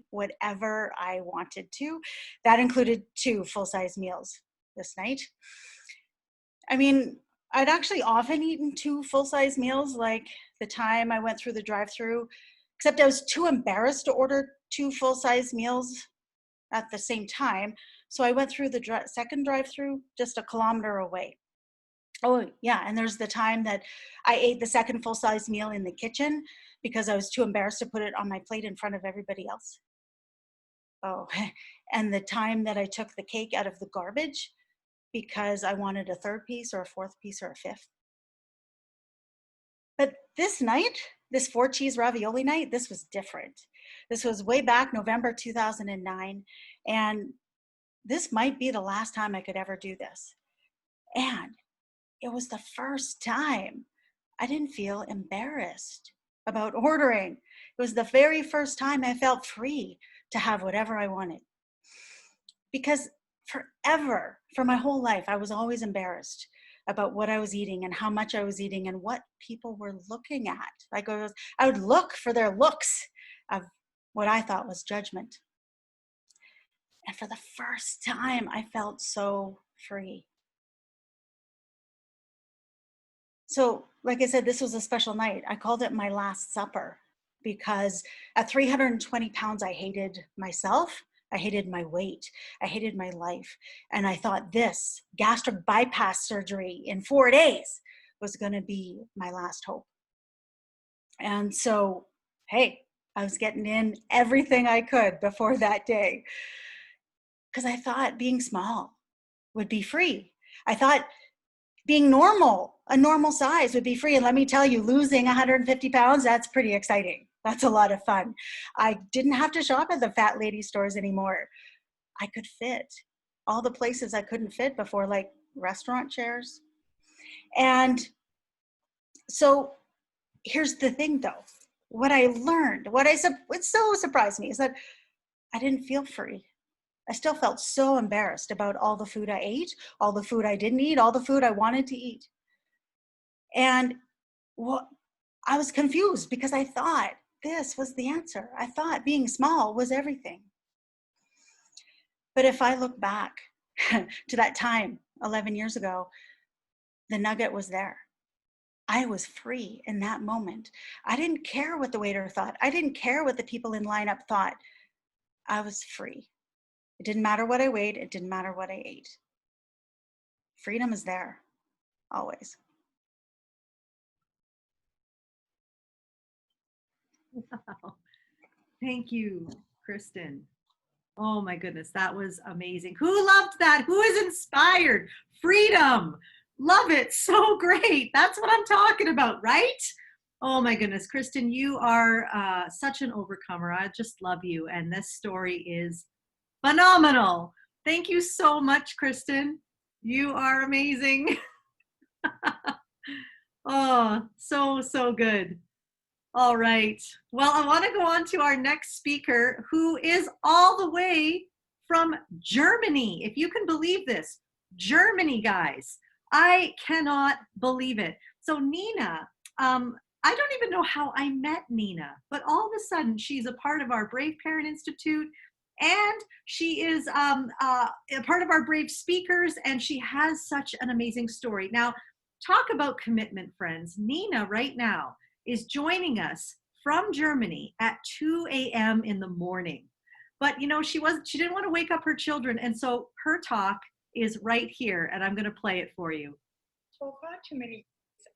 whatever I wanted to. That included 2 full-size meals this night. I mean, I'd actually often eaten 2 full-size meals, like the time I went through the drive-through, except I was too embarrassed to order 2 full-size meals at the same time. So I went through the second drive-through just a kilometer away. Oh, yeah, and there's the time that I ate the second full-size meal in the kitchen because I was too embarrassed to put it on my plate in front of everybody else. Oh, and the time that I took the cake out of the garbage because I wanted a third piece or a fourth piece or a fifth. But this night, this 4-cheese ravioli night, this was different. This was way back November 2009, and this might be the last time I could ever do this. And it was the first time I didn't feel embarrassed about ordering. It was the very first time I felt free to have whatever I wanted. Because forever, for my whole life, I was always embarrassed about what I was eating and how much I was eating and what people were looking at. Like I would look for their looks of what I thought was judgment. And for the first time, I felt so free. So, like I said, this was a special night. I called it my last supper because at 320 pounds, I hated myself. I hated my weight. I hated my life. And I thought this gastric bypass surgery in 4 days was going to be my last hope. And so, hey, I was getting in everything I could before that day because I thought being small would be free. I thought being normal, a normal size would be free. And let me tell you, losing 150 pounds, that's pretty exciting. That's a lot of fun. I didn't have to shop at the fat lady stores anymore. I could fit all the places I couldn't fit before, like restaurant chairs. And so here's the thing though, what I learned, what so surprised me is that I didn't feel free. I still felt so embarrassed about all the food I ate, all the food I didn't eat, all the food I wanted to eat. And I was confused because I thought this was the answer. I thought being small was everything. But if I look back to that time 11 years ago, the nugget was there. I was free in that moment. I didn't care what the waiter thought. I didn't care what the people in lineup thought. I was free. It didn't matter what I weighed. It didn't matter what I ate. Freedom is there, always. Wow. Thank you, Kristen. Oh my goodness, that was amazing. Who loved that? Who is inspired? Freedom. Love it. So great. That's what I'm talking about, right? Oh my goodness, Kristen, you are such an overcomer. I just love you. And this story is phenomenal. Thank you so much, Kristen. You are amazing. Oh, so good. All right. Well, I want to go on to our next speaker, who is all the way from Germany. If you can believe this, Germany, guys. I cannot believe it. So Nina, I don't even know how I met Nina, but all of a sudden she's a part of our Brave Parent Institute, and she is a part of our Brave Speakers, and she has such an amazing story. Now, talk about commitment, friends. Nina right now is joining us from Germany at 2 a.m. in the morning. But you know, she didn't want to wake up her children, and so her talk is right here, and I'm going to play it for you. For far too many years,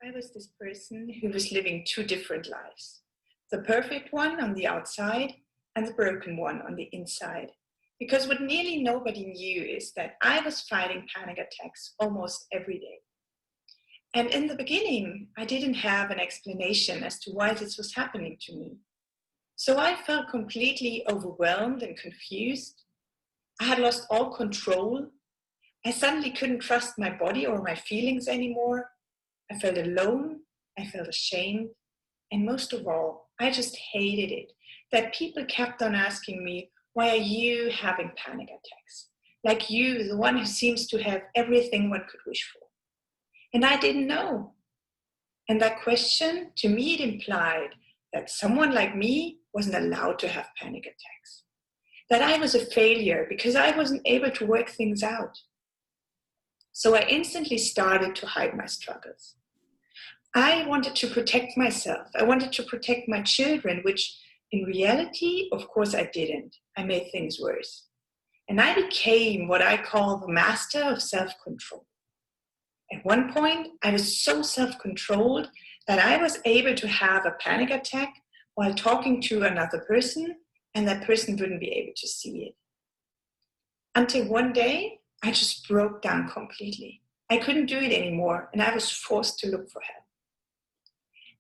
I was this person who was living 2 different lives. The perfect one on the outside and the broken one on the inside. Because what nearly nobody knew is that I was fighting panic attacks almost every day. And in the beginning, I didn't have an explanation as to why this was happening to me. So I felt completely overwhelmed and confused. I had lost all control. I suddenly couldn't trust my body or my feelings anymore. I felt alone. I felt ashamed. And most of all, I just hated it that people kept on asking me, why are you having panic attacks? Like you, the one who seems to have everything one could wish for. And I didn't know. And that question, to me, it implied that someone like me wasn't allowed to have panic attacks. that I was a failure because I wasn't able to work things out. So I instantly started to hide my struggles. I wanted to protect myself. I wanted to protect my children, which in reality, of course, I didn't. I made things worse. And I became what I call the master of self-control. At one point, I was so self-controlled that I was able to have a panic attack while talking to another person, and that person wouldn't be able to see it. Until one day, I just broke down completely. I couldn't do it anymore, and I was forced to look for help.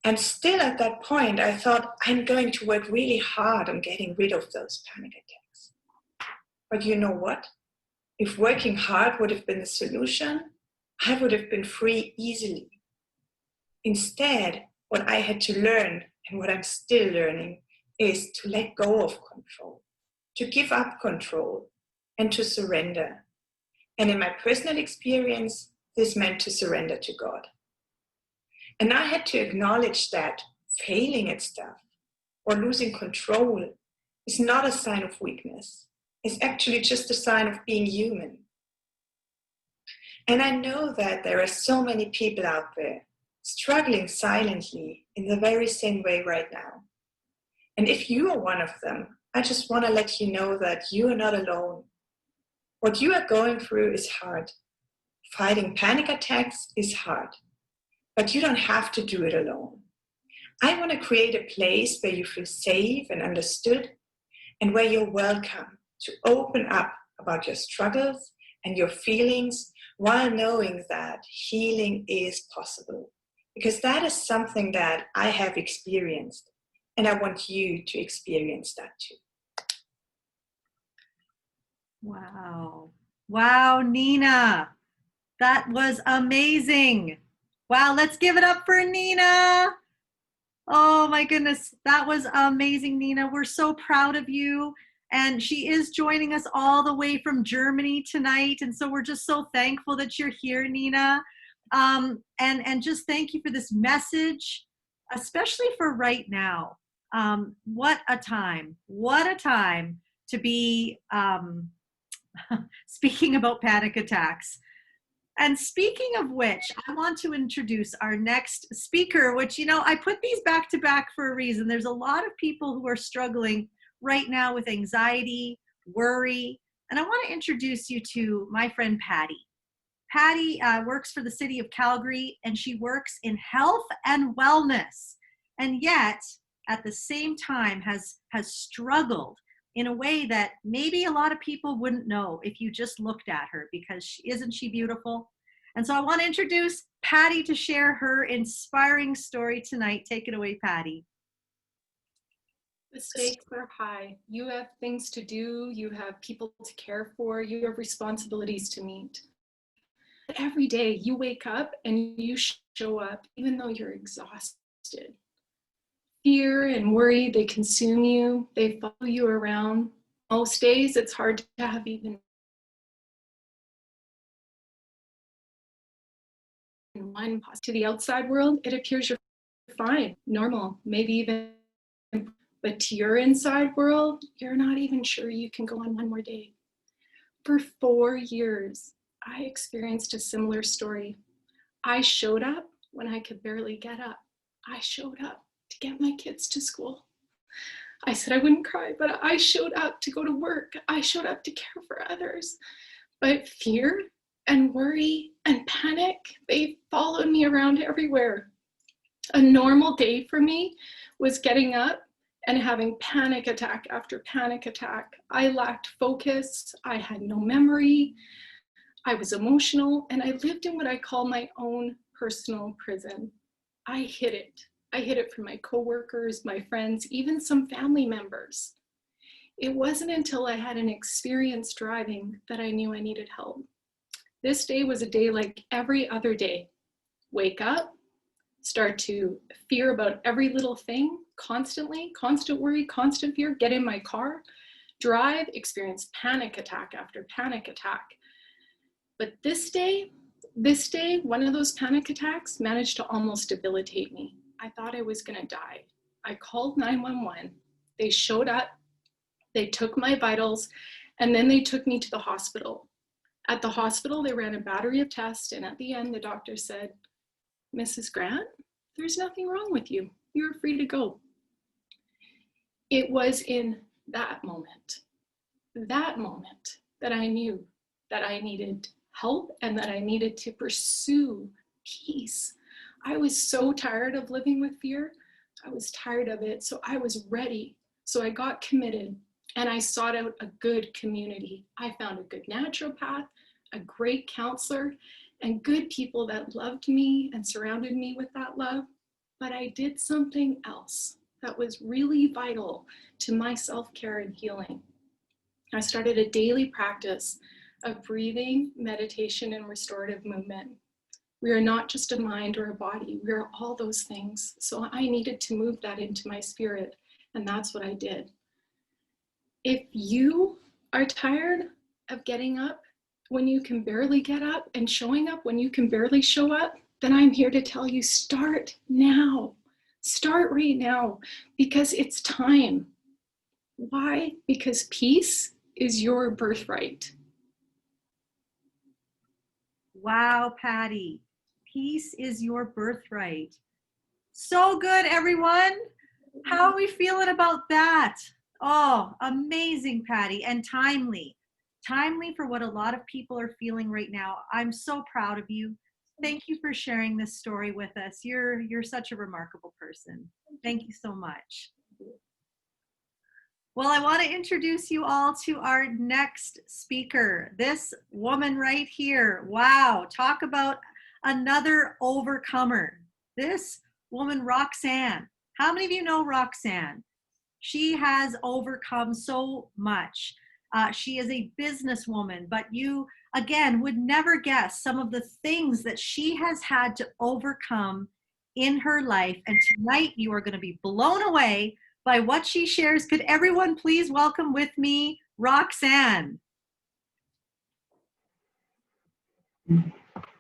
And still at that point, I thought, I'm going to work really hard on getting rid of those panic attacks. But you know what? If working hard would have been the solution, I would have been free easily. Instead, what I had to learn, and what I'm still learning, is to let go of control, to give up control, and to surrender. And in my personal experience, this meant to surrender to God. And I had to acknowledge that failing at stuff or losing control is not a sign of weakness. It's actually just a sign of being human. And I know that there are so many people out there struggling silently in the very same way right now. And if you are one of them, I just want to let you know that you are not alone. What you are going through is hard. Fighting panic attacks is hard, but you don't have to do it alone. I want to create a place where you feel safe and understood, and where you're welcome to open up about your struggles and your feelings, while knowing that healing is possible. Because that is something that I have experienced, and I want you to experience that too. Wow. Wow, Nina. That was amazing. Wow, let's give it up for Nina. Oh my goodness, that was amazing, Nina. We're so proud of you. And she is joining us all the way from Germany tonight. And so we're just so thankful that you're here, Nina. And just thank you for this message, especially for right now. What a time to be speaking about panic attacks. And speaking of which, I want to introduce our next speaker, which, I put these back to back for a reason. There's a lot of people who are struggling right now with anxiety, worry, and I want to introduce you to my friend Patty. Patty works for the city of Calgary, and she works in health and wellness, and yet at the same time has struggled in a way that maybe a lot of people wouldn't know if you just looked at her, because isn't she beautiful? And so I want to introduce Patty to share her inspiring story tonight. Take it away, Patty. The stakes are high. You have things to do, you have people to care for, you have responsibilities to meet. But every day you wake up and you show up even though you're exhausted. Fear and worry, they consume you, they follow you around. Most days it's hard to have even one positive. To the outside world, it appears you're fine, normal, maybe even, but to your inside world, you're not even sure you can go on one more day. For 4 years, I experienced a similar story. I showed up when I could barely get up. I showed up to get my kids to school. I said I wouldn't cry, but I showed up to go to work. I showed up to care for others. But fear and worry and panic, they followed me around everywhere. A normal day for me was getting up and having panic attack after panic attack. I lacked focus. I had no memory. I was emotional, and I lived in what I call my own personal prison. I hid it. I hid it from my coworkers, my friends, even some family members. It wasn't until I had an experience driving that I knew I needed help. This day was a day like every other day. Wake up, start to fear about every little thing constantly, constant worry, constant fear, get in my car, drive, experience panic attack after panic attack. But this day, one of those panic attacks managed to almost debilitate me. I thought I was gonna die. I called 911. They showed up. They took my vitals, and then they took me to the hospital. At the hospital, they ran a battery of tests, and at the end, the doctor said, "Mrs. Grant, there's nothing wrong with you. You're free to go." It was in that moment that I knew that I needed help and that I needed to pursue peace. I was so tired of living with fear. I was tired of it. So I was ready. So I got committed and I sought out a good community. I found a good naturopath, a great counselor, and good people that loved me and surrounded me with that love. But I did something else that was really vital to my self-care and healing. I started a daily practice of breathing, meditation, and restorative movement. We are not just a mind or a body, we are all those things. So I needed to move that into my spirit, and that's what I did. If you are tired of getting up when you can barely get up and showing up when you can barely show up, then I'm here to tell you, start now. Start right now, because it's time. Why? Because peace is your birthright. Wow, Patty. Peace is your birthright. So good, everyone. How are we feeling about that? Oh, amazing, Patty, and timely. Timely for what a lot of people are feeling right now. I'm so proud of you. Thank you for sharing this story with us. You're such a remarkable person. Thank you so much. Well, I want to introduce you all to our next speaker. This woman right here. Wow, talk about another overcomer. This woman, Roxanne. How many of you know Roxanne? She has overcome so much. She is a businesswoman, but you, again, would never guess some of the things that she has had to overcome in her life. And tonight you are going to be blown away by what she shares. Could everyone please welcome with me Roxanne?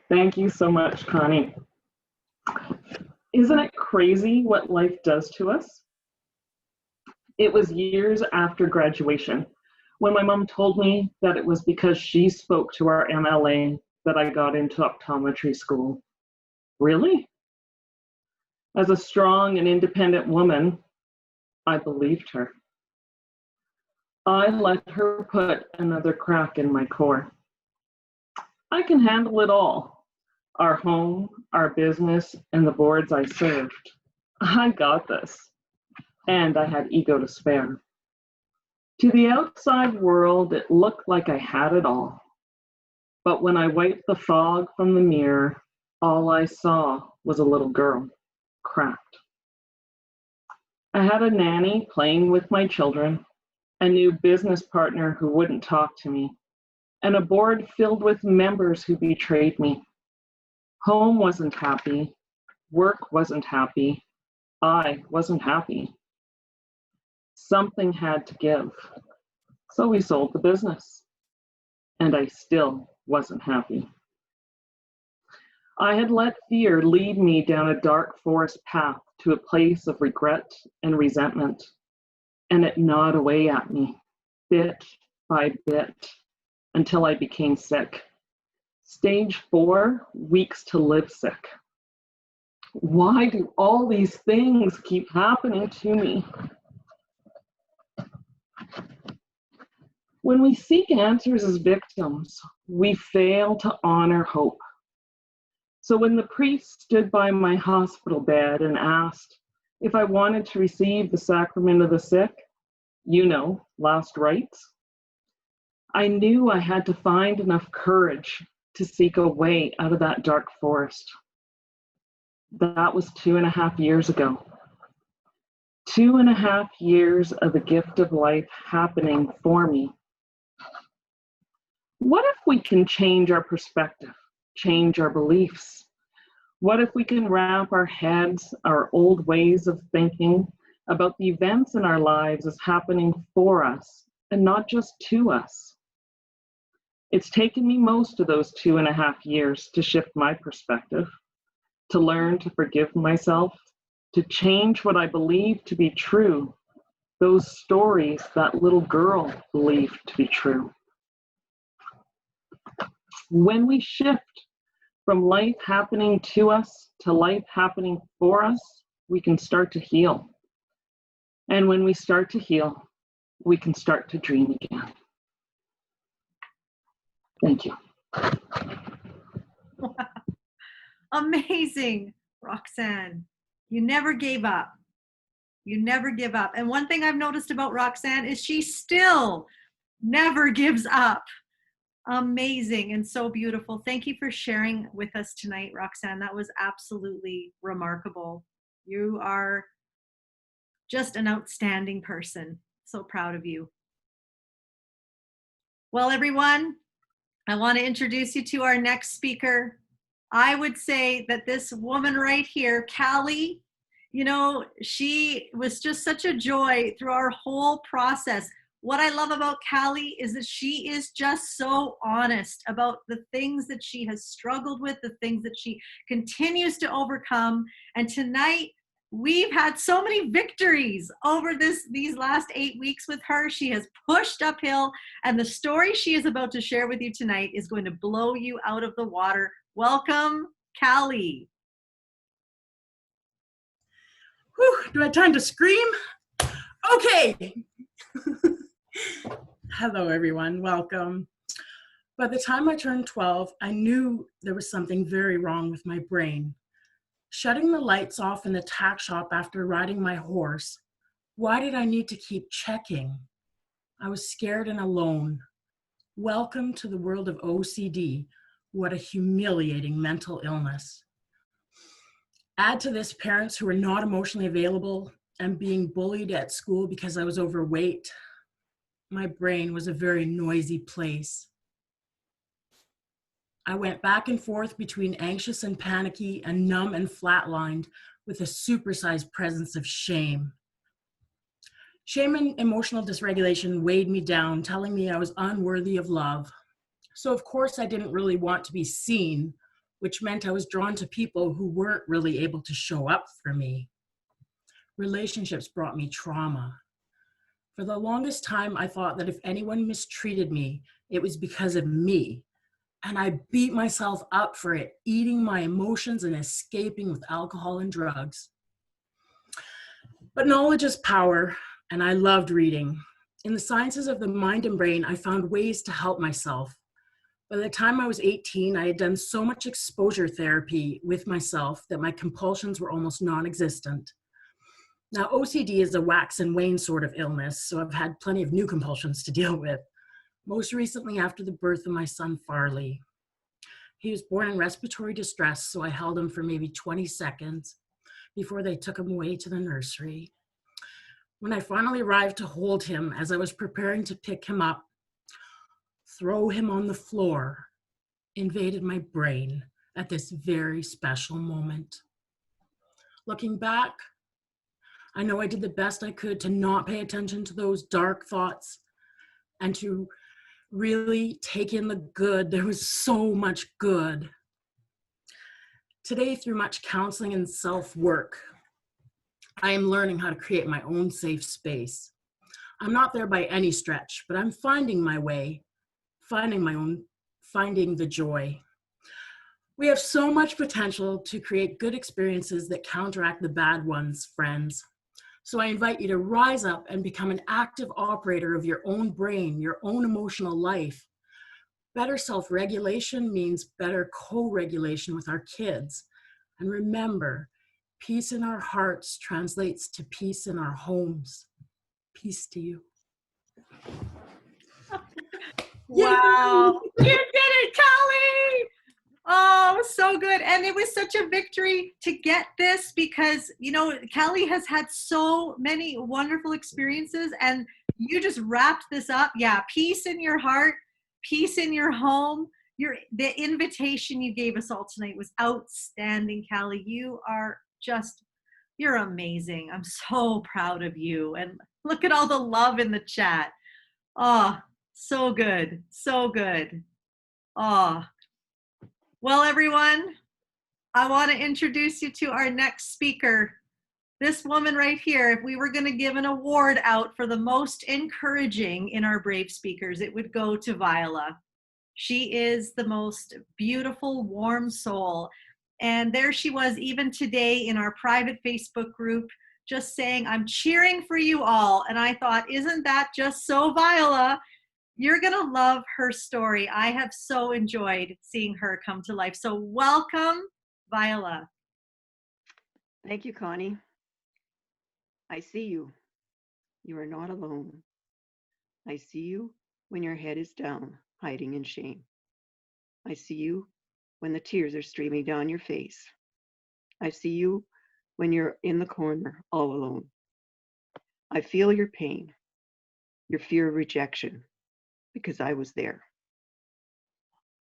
Thank you so much, Connie. Isn't it crazy what life does to us? It was years after graduation when my mom told me that it was because she spoke to our MLA that I got into optometry school. Really? As a strong and independent woman, I believed her. I let her put another crack in my core. I can handle it all. Our home, our business, and the boards I served. I got this. And I had ego to spare. To the outside world, it looked like I had it all. But when I wiped the fog from the mirror, all I saw was a little girl, cracked. I had a nanny playing with my children, a new business partner who wouldn't talk to me, and a board filled with members who betrayed me. Home wasn't happy, work wasn't happy, I wasn't happy. Something had to give, so we sold the business, and I still wasn't happy. I had let fear lead me down a dark forest path to a place of regret and resentment, and it gnawed away at me, bit by bit, until I became sick. Stage 4, weeks to live sick. Why do all these things keep happening to me? When we seek answers as victims, we fail to honor hope. So when the priest stood by my hospital bed and asked if I wanted to receive the sacrament of the sick, last rites, I knew I had to find enough courage to seek a way out of that dark forest. That was 2.5 years ago. 2.5 years of the gift of life happening for me. What if we can change our perspective, change our beliefs? What if we can wrap our heads, our old ways of thinking about the events in our lives as happening for us and not just to us? It's taken me most of those 2.5 years to shift my perspective, to learn to forgive myself, to change what I believe to be true, those stories that little girl believed to be true. When we shift from life happening to us to life happening for us, we can start to heal. And when we start to heal, we can start to dream again. Thank you. Wow. Amazing, Roxanne. You never gave up. You never give up. And one thing I've noticed about Roxanne is she still never gives up. Amazing and so beautiful. Thank you for sharing with us tonight, Roxanne. That was absolutely remarkable. You are just an outstanding person. So proud of you. Well, everyone, I want to introduce you to our next speaker. I would say that this woman right here, Callie, you know, she was just such a joy through our whole process. What I love about Callie is that she is just so honest about the things that she has struggled with, the things that she continues to overcome. And tonight, we've had so many victories over these last 8 weeks with her. She has pushed uphill, and the story she is about to share with you tonight is going to blow you out of the water. Welcome, Callie. Whew, do I have time to scream? Okay. Hello, everyone. Welcome. By the time I turned 12, I knew there was something very wrong with my brain. Shutting the lights off in the tack shop after riding my horse, why did I need to keep checking? I was scared and alone. Welcome to the world of OCD. What a humiliating mental illness. Add to this parents who are not emotionally available and being bullied at school because I was overweight. My brain was a very noisy place. I went back and forth between anxious and panicky and numb and flatlined with a supersized presence of shame. Shame and emotional dysregulation weighed me down, telling me I was unworthy of love. So of course I didn't really want to be seen, which meant I was drawn to people who weren't really able to show up for me. Relationships brought me trauma. For the longest time, I thought that if anyone mistreated me, it was because of me. And I beat myself up for it, eating my emotions and escaping with alcohol and drugs. But knowledge is power, and I loved reading. In the sciences of the mind and brain, I found ways to help myself. By the time I was 18, I had done so much exposure therapy with myself that my compulsions were almost non-existent. Now, OCD is a wax and wane sort of illness, so I've had plenty of new compulsions to deal with, most recently after the birth of my son, Farley. He was born in respiratory distress, so I held him for maybe 20 seconds before they took him away to the nursery. When I finally arrived to hold him, as I was preparing to pick him up, throw him on the floor, invaded my brain at this very special moment. Looking back, I know I did the best I could to not pay attention to those dark thoughts and to really take in the good. There was so much good. Today, through much counseling and self-work, I am learning how to create my own safe space. I'm not there by any stretch, but I'm finding my way, finding the joy. We have so much potential to create good experiences that counteract the bad ones, friends. So I invite you to rise up and become an active operator of your own brain, your own emotional life. Better self-regulation means better co-regulation with our kids. And remember, peace in our hearts translates to peace in our homes. Peace to you. Wow. You did it, Callie! Oh, so good. And it was such a victory to get this because, you know, Callie has had so many wonderful experiences and you just wrapped this up. Yeah, peace in your heart, peace in your home. The invitation you gave us all tonight was outstanding, Callie. You're amazing. I'm so proud of you. And look at all the love in the chat. Oh, so good. So good. Oh. Well, everyone, I want to introduce you to our next speaker. This woman right here, if we were going to give an award out for the most encouraging in our brave speakers, it would go to Viola. She is the most beautiful, warm soul. And there she was, even today in our private Facebook group, just saying, I'm cheering for you all. And I thought, isn't that just so Viola? You're going to love her story. I have so enjoyed seeing her come to life. So welcome, Viola. Thank you, Connie. I see you. You are not alone. I see you when your head is down, hiding in shame. I see you when the tears are streaming down your face. I see you when you're in the corner, all alone. I feel your pain, your fear of rejection, because I was there.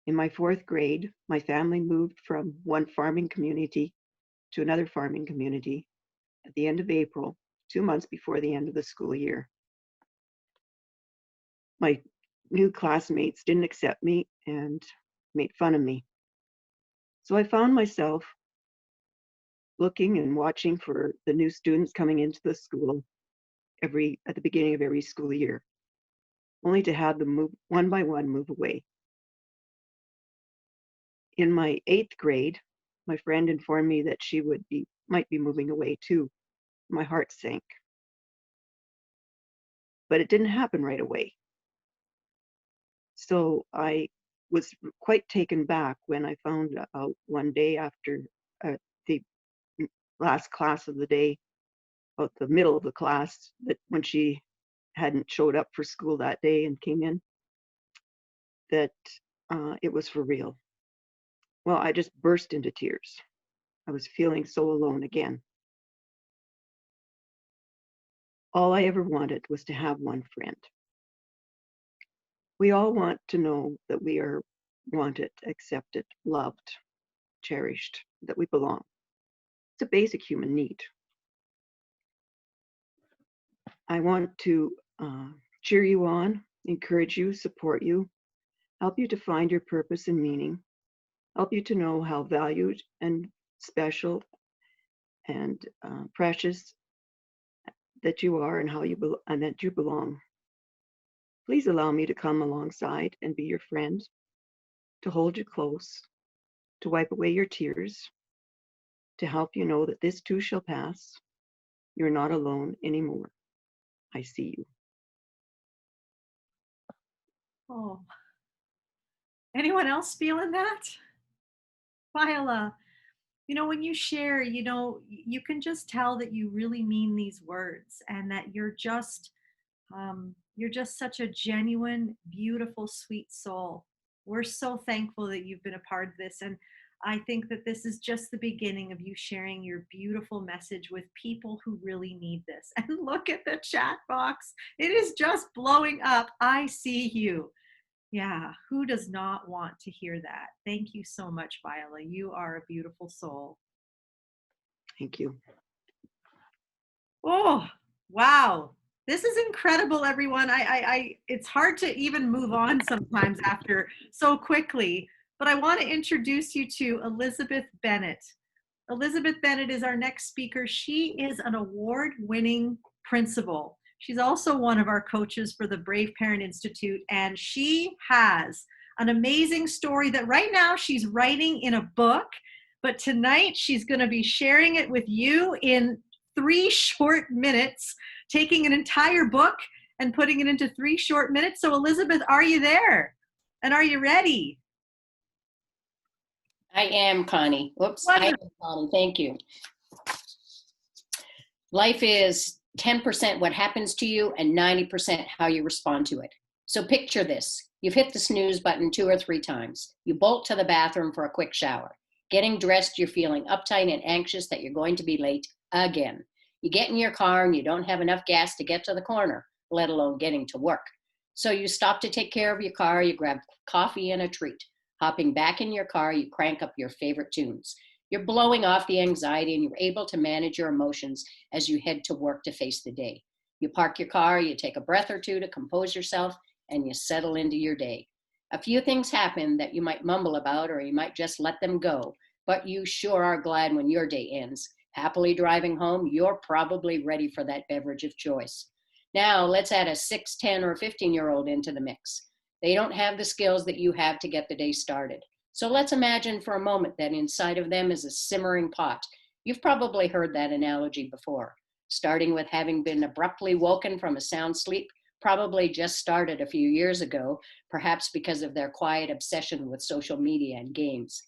In my 4th grade, my family moved from one farming community to another farming community at the end of April, 2 months before the end of the school year. My new classmates didn't accept me and made fun of me. So I found myself looking and watching for the new students coming into the school at the beginning of every school year, only to have them move one by one, move away. In my 8th grade, my friend informed me that she might be moving away too. My heart sank. But it didn't happen right away. So I was quite taken back when I found out one day after the last class of the day, about the middle of the class, that when she hadn't showed up for school that day and came in, that it was for real. Well, I just burst into tears. I was feeling so alone again. All I ever wanted was to have one friend. We all want to know that we are wanted, accepted, loved, cherished, that we belong. It's a basic human need. I want to cheer you on, encourage you, support you, help you to find your purpose and meaning, help you to know how valued and special and precious that you are and and that you belong. Please allow me to come alongside and be your friend, to hold you close, to wipe away your tears, to help you know that this too shall pass. You're not alone anymore. I see you. Oh, anyone else feeling that? Viola, when you share, you can just tell that you really mean these words and that you're just such a genuine, beautiful, sweet soul. We're so thankful that you've been a part of this. And I think that this is just the beginning of you sharing your beautiful message with people who really need this. And look at the chat box. It is just blowing up. I see you. Yeah, who does not want to hear that? Thank you so much, Viola. You are a beautiful soul. Thank you. Oh, wow. This is incredible, everyone. It's hard to even move on sometimes after so quickly, but I want to introduce you to Elizabeth Bennett. Elizabeth Bennett is our next speaker. She is an award-winning principal. She's also one of our coaches for the Brave Parent Institute, and she has an amazing story that right now she's writing in a book, but tonight she's going to be sharing it with you in 3 short minutes, taking an entire book and putting it into 3 short minutes. So Elizabeth, are you there? And are you ready? I am, Connie. Whoops, I am, Connie. Thank you. Life is 10% what happens to you and 90% how you respond to it. So picture this. You've hit the snooze button 2 or 3 times. You bolt to the bathroom for a quick shower. Getting dressed, you're feeling uptight and anxious that you're going to be late again. You get in your car and you don't have enough gas to get to the corner, let alone getting to work. So you stop to take care of your car, you grab coffee and a treat. Hopping back in your car, you crank up your favorite tunes. You're blowing off the anxiety and you're able to manage your emotions as you head to work to face the day. You park your car, you take a breath or two to compose yourself, and you settle into your day. A few things happen that you might mumble about or you might just let them go, but you sure are glad when your day ends Happily driving home, you're probably ready for that beverage of choice. Now, let's add a 6, 10, or 15-year-old into the mix. They don't have the skills that you have to get the day started. So let's imagine for a moment that inside of them is a simmering pot. You've probably heard that analogy before, starting with having been abruptly woken from a sound sleep, probably just started a few years ago, perhaps because of their quiet obsession with social media and games.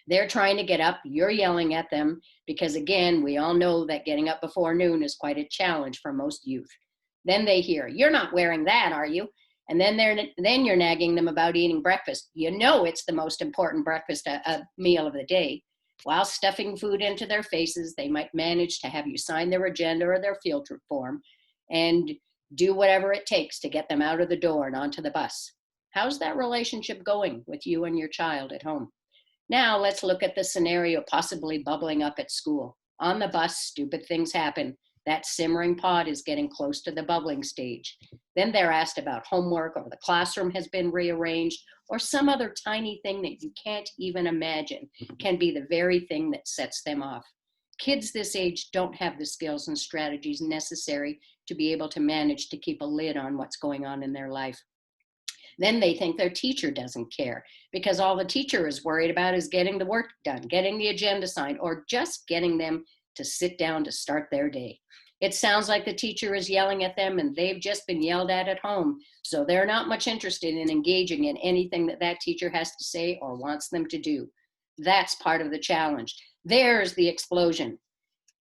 They're trying to get up, you're yelling at them, because again, we all know that getting up before noon is quite a challenge for most youth. Then they hear, "You're not wearing that, are you?" And then you're nagging them about eating breakfast. You know it's the most important breakfast meal of the day. While stuffing food into their faces, they might manage to have you sign their agenda or their field trip form and do whatever it takes to get them out of the door and onto the bus. How's that relationship going with you and your child at home? Now let's look at the scenario possibly bubbling up at school. On the bus, stupid things happen. That simmering pot is getting close to the bubbling stage. Then they're asked about homework, or the classroom has been rearranged, or some other tiny thing that you can't even imagine can be the very thing that sets them off. Kids this age don't have the skills and strategies necessary to be able to manage to keep a lid on what's going on in their life. Then they think their teacher doesn't care, because all the teacher is worried about is getting the work done, getting the agenda signed, or just getting them to sit down to start their day. It sounds like the teacher is yelling at them and they've just been yelled at home, so they're not much interested in engaging in anything that that teacher has to say or wants them to do. That's part of the challenge. There's the explosion.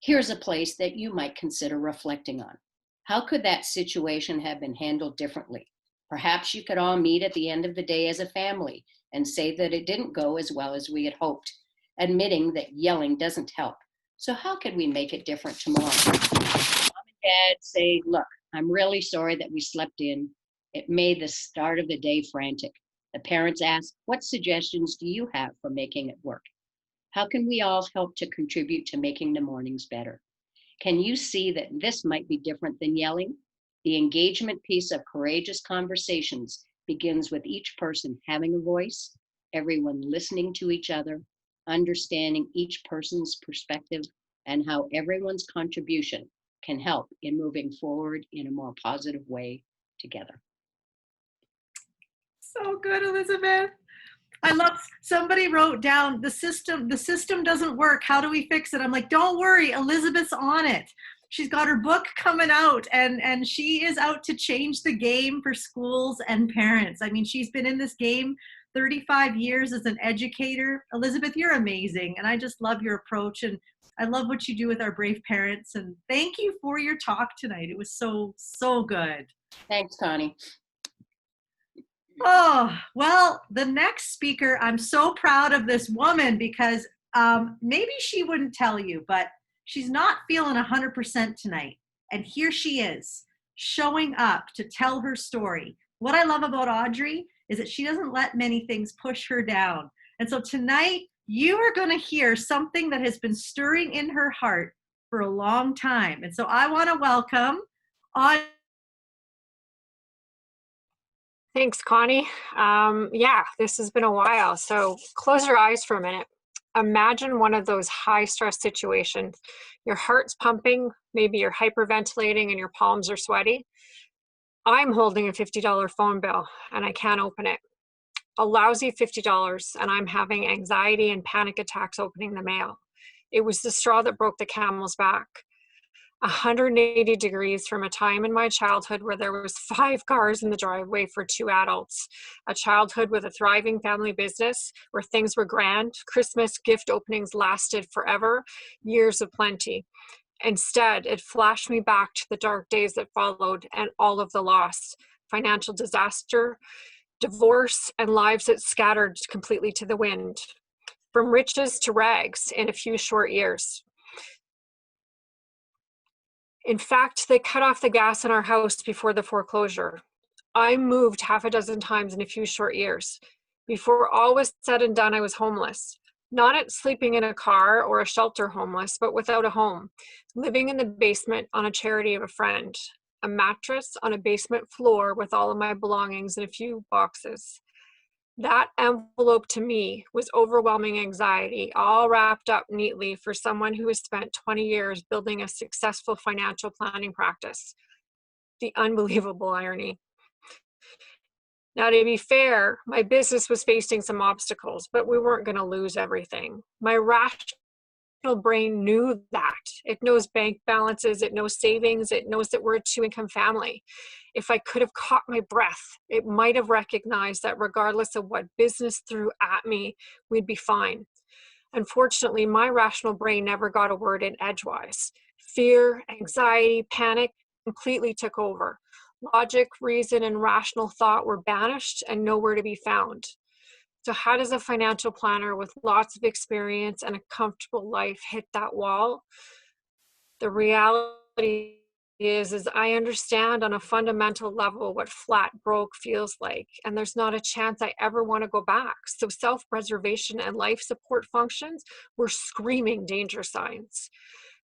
Here's a place that you might consider reflecting on. How could that situation have been handled differently? Perhaps you could all meet at the end of the day as a family and say that it didn't go as well as we had hoped, admitting that yelling doesn't help. So how could we make it different tomorrow? Mom and Dad say, "Look, I'm really sorry that we slept in. It made the start of the day frantic." The parents ask, "What suggestions do you have for making it work? How can we all help to contribute to making the mornings better? Can you see that this might be different than yelling?" The engagement piece of courageous conversations begins with each person having a voice, everyone listening to each other, understanding each person's perspective, and how everyone's contribution can help in moving forward in a more positive way together. So good, Elizabeth. I love, somebody wrote down the system doesn't work. How do we fix it? I'm like, don't worry, Elizabeth's on it. She's got her book coming out, and she is out to change the game for schools and parents. I mean, she's been in this game 35 years as an educator. Elizabeth, you're amazing. And I just love your approach. And I love what you do with our brave parents. And thank you for your talk tonight. It was so, so good. Thanks, Connie. Oh, well, the next speaker, I'm so proud of this woman because maybe she wouldn't tell you, but she's not feeling 100% tonight. And here she is, showing up to tell her story. What I love about Audrey is that she doesn't let many things push her down. And so tonight, you are going to hear something that has been stirring in her heart for a long time. And so I want to welcome Audrey. Thanks, Connie. Yeah, this has been a while. So close your eyes for a minute. Imagine one of those high stress situations. Your heart's pumping, maybe you're hyperventilating and your palms are sweaty. I'm holding a $50 phone bill and I can't open it. A lousy $50, and I'm having anxiety and panic attacks opening the mail. It was the straw that broke the camel's back. 180 degrees from a time in my childhood where there was 5 cars in the driveway for 2 adults. A childhood with a thriving family business where things were grand. Christmas gift openings lasted forever. Years of plenty. Instead, it flashed me back to the dark days that followed and all of the loss. Financial disaster, divorce, and lives that scattered completely to the wind. From riches to rags in a few short years. In fact, they cut off the gas in our house before the foreclosure. I moved half a dozen times in a few short years. Before all was said and done, I was homeless. Not at sleeping in a car or a shelter homeless, but without a home. Living in the basement on a charity of a friend. A mattress on a basement floor with all of my belongings in a few boxes. That envelope to me was overwhelming anxiety, all wrapped up neatly for someone who has spent 20 years building a successful financial planning practice. The unbelievable irony. Now, to be fair, my business was facing some obstacles, but we weren't going to lose everything. My rational brain knew that. It knows bank balances, it knows savings, it knows that we're a two-income family. If I could have caught my breath, it might have recognized that regardless of what business threw at me, we'd be fine. Unfortunately, my rational brain never got a word in edgewise. Fear, anxiety, panic completely took over. Logic, reason, and rational thought were banished and nowhere to be found. So how does a financial planner with lots of experience and a comfortable life hit that wall? The reality is I understand on a fundamental level what flat broke feels like, and there's not a chance I ever want to go back. So self-preservation and life support functions were screaming danger signs.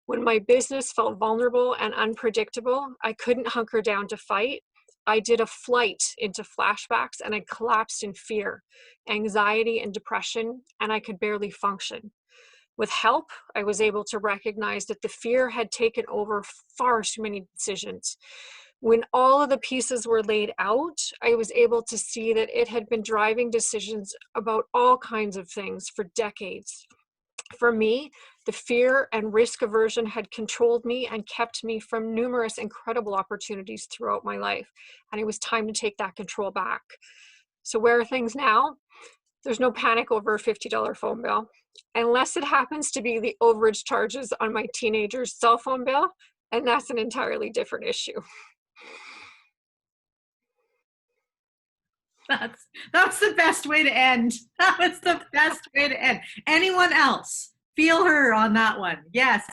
When my business felt vulnerable and unpredictable, I couldn't hunker down to fight. I did a flight into flashbacks and I collapsed in fear, anxiety, and depression, and I could barely function. With help, I was able to recognize that the fear had taken over far too many decisions. When all of the pieces were laid out, I was able to see that it had been driving decisions about all kinds of things for decades. For me, the fear and risk aversion had controlled me and kept me from numerous incredible opportunities throughout my life. And it was time to take that control back. So where are things now? There's no panic over a $50 phone bill, unless it happens to be the overage charges on my teenager's cell phone bill, and that's an entirely different issue. That's the best way to end. That was the best way to end. Anyone else? Feel her on that one. Yes.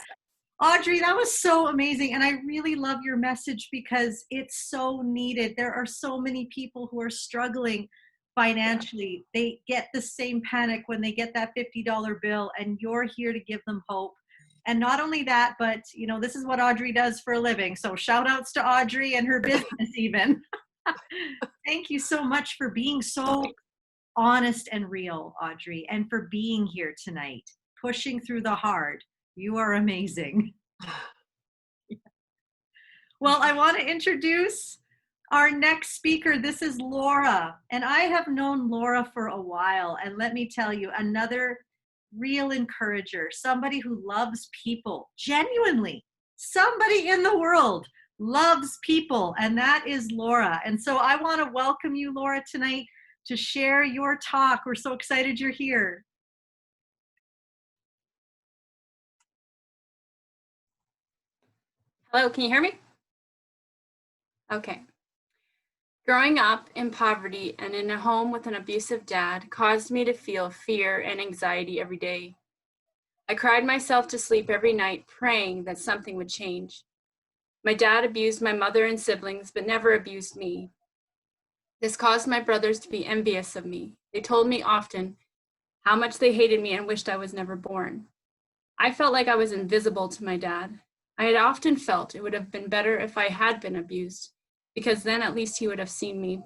Audrey, that was so amazing. And I really love your message because it's so needed. There are so many people who are struggling financially. They get the same panic when they get that $50 bill, and you're here to give them hope. And not only that, but you know, this is what Audrey does for a living. So shout outs to Audrey and her business even. Thank you so much for being so honest and real, Audrey, and for being here tonight, pushing through the hard. You are amazing. Well, I want to introduce our next speaker. This is Laura, and I have known Laura for a while, and let me tell you, another real encourager, somebody who loves people, genuinely, somebody in the world loves people, and that is Laura. And so I want to welcome you, Laura, tonight to share your talk. We're so excited you're here. Hello, can you hear me? Okay. Growing up in poverty and in a home with an abusive dad caused me to feel fear and anxiety every day. I cried myself to sleep every night praying that something would change. My dad abused my mother and siblings, but never abused me. This caused my brothers to be envious of me. They told me often how much they hated me and wished I was never born. I felt like I was invisible to my dad. I had often felt it would have been better if I had been abused, because then at least he would have seen me.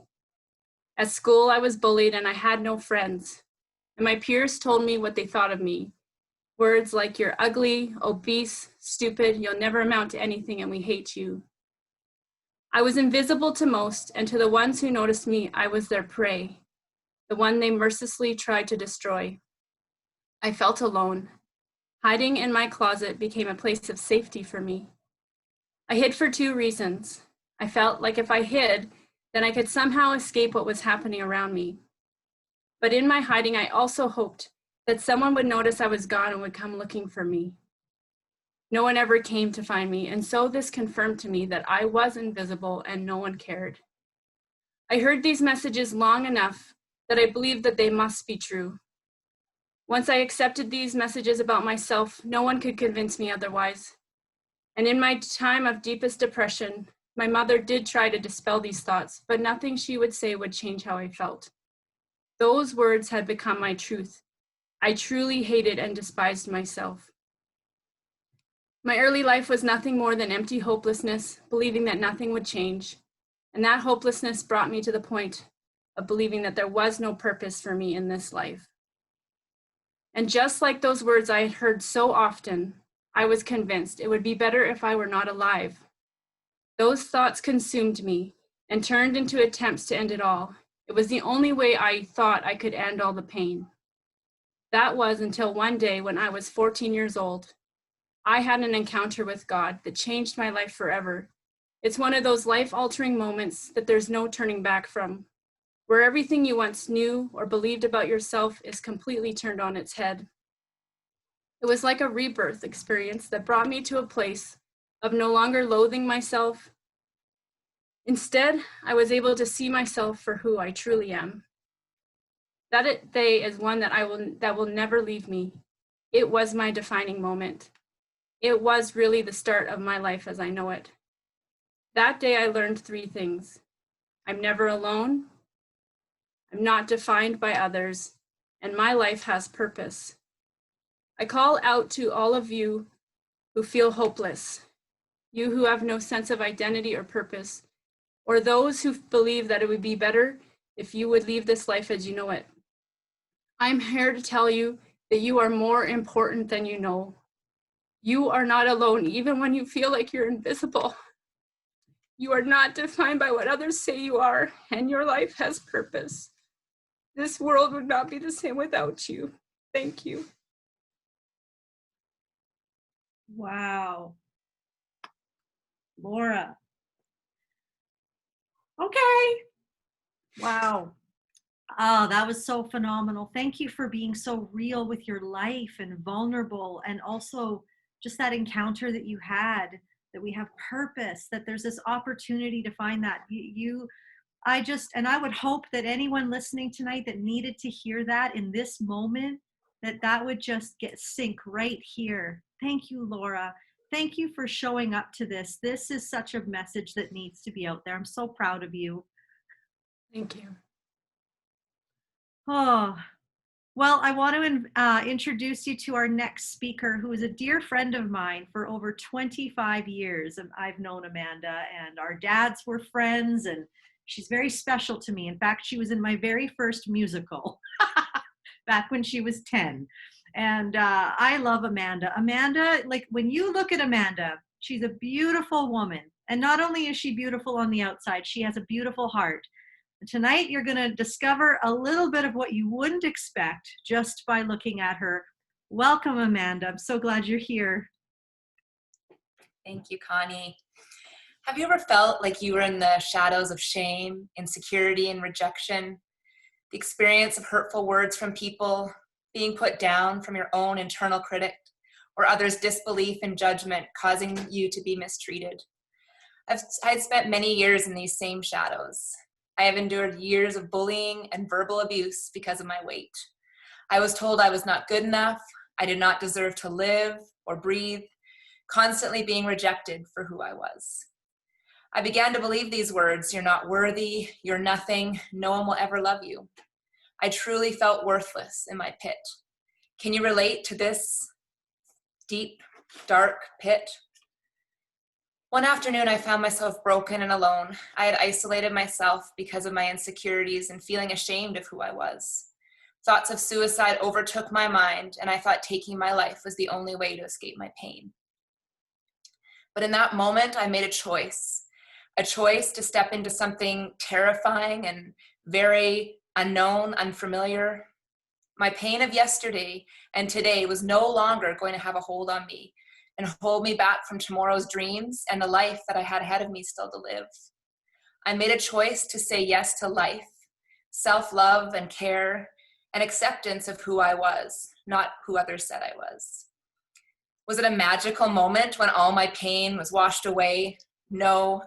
At school, I was bullied and I had no friends. And my peers told me what they thought of me. Words like, you're ugly, obese, stupid, you'll never amount to anything, and we hate you. I was invisible to most, and to the ones who noticed me, I was their prey, the one they mercilessly tried to destroy. I felt alone. Hiding in my closet became a place of safety for me. I hid for two reasons. I felt like if I hid, then I could somehow escape what was happening around me. But in my hiding, I also hoped that someone would notice I was gone and would come looking for me. No one ever came to find me, and so this confirmed to me that I was invisible and no one cared. I heard these messages long enough that I believed that they must be true. Once I accepted these messages about myself, no one could convince me otherwise. And in my time of deepest depression, my mother did try to dispel these thoughts, but nothing she would say would change how I felt. Those words had become my truth. I truly hated and despised myself. My early life was nothing more than empty hopelessness, believing that nothing would change. And that hopelessness brought me to the point of believing that there was no purpose for me in this life. And just like those words I had heard so often, I was convinced it would be better if I were not alive. Those thoughts consumed me and turned into attempts to end it all. It was the only way I thought I could end all the pain. That was until one day when I was 14 years old. I had an encounter with God that changed my life forever. It's one of those life-altering moments that there's no turning back from, where everything you once knew or believed about yourself is completely turned on its head. It was like a rebirth experience that brought me to a place of no longer loathing myself. Instead, I was able to see myself for who I truly am. That day is one that will never leave me. It was my defining moment. It was really the start of my life as I know it. That day I learned 3 things. I'm never alone. I'm not defined by others, and my life has purpose. I call out to all of you who feel hopeless, you who have no sense of identity or purpose, or those who believe that it would be better if you would leave this life as you know it. I'm here to tell you that you are more important than you know. You are not alone, even when you feel like you're invisible. You are not defined by what others say you are, and your life has purpose. This world would not be the same without you. Thank you. Wow. Laura. Okay. Wow. Oh, that was so phenomenal. Thank you for being so real with your life and vulnerable, and also just that encounter that you had, that we have purpose, that there's this opportunity to find that. I would hope that anyone listening tonight that needed to hear that in this moment, that would just sink right here. Thank you, Laura. Thank you for showing up to this. This is such a message that needs to be out there. I'm so proud of you. Thank you. Oh, well, I want to introduce you to our next speaker, who is a dear friend of mine for over 25 years. And I've known Amanda, and our dads were friends, and she's very special to me. In fact, she was in my very first musical back when she was 10. And I love Amanda. Amanda, like when you look at Amanda, she's a beautiful woman. And not only is she beautiful on the outside, she has a beautiful heart. Tonight, you're going to discover a little bit of what you wouldn't expect just by looking at her. Welcome, Amanda. I'm so glad you're here. Thank you, Connie. Have you ever felt like you were in the shadows of shame, insecurity, and rejection? The experience of hurtful words from people, being put down from your own internal critic, or others' disbelief and judgment causing you to be mistreated. I've spent many years in these same shadows. I have endured years of bullying and verbal abuse because of my weight. I was told I was not good enough, I did not deserve to live or breathe, constantly being rejected for who I was. I began to believe these words: you're not worthy, you're nothing, no one will ever love you. I truly felt worthless in my pit. Can you relate to this deep, dark pit? One afternoon, I found myself broken and alone. I had isolated myself because of my insecurities and feeling ashamed of who I was. Thoughts of suicide overtook my mind, and I thought taking my life was the only way to escape my pain. But in that moment, I made a choice to step into something terrifying and very unknown, unfamiliar. My pain of yesterday and today was no longer going to have a hold on me and hold me back from tomorrow's dreams and the life that I had ahead of me still to live. I made a choice to say yes to life, self-love and care, and acceptance of who I was, not who others said I was. Was it a magical moment when all my pain was washed away? No.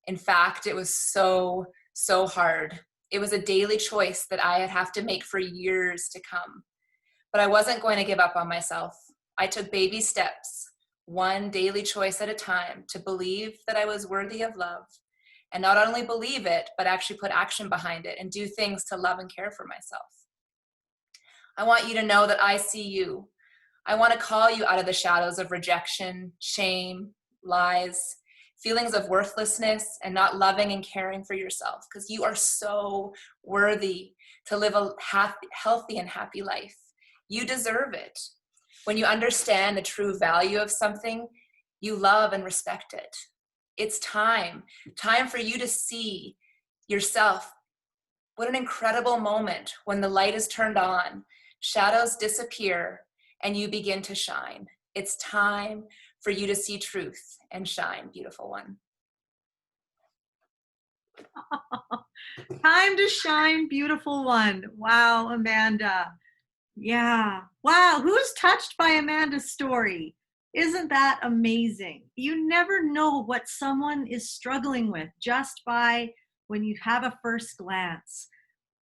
In fact, it was so hard. It was a daily choice that I would have to make for years to come. But I wasn't going to give up on myself. I took baby steps, one daily choice at a time, to believe that I was worthy of love. And not only believe it, but actually put action behind it and do things to love and care for myself. I want you to know that I see you. I want to call you out of the shadows of rejection, shame, lies, feelings of worthlessness and not loving and caring for yourself, because you are so worthy to live a healthy and happy life. You deserve it. When you understand the true value of something, you love and respect it. It's time for you to see yourself. What an incredible moment when the light is turned on, shadows disappear, and you begin to shine. It's time for you to see truth and shine, beautiful one. Time to shine, beautiful one. Wow, Amanda. Yeah. Wow. Who's touched by Amanda's story? Isn't that amazing? You never know what someone is struggling with just by when you have a first glance.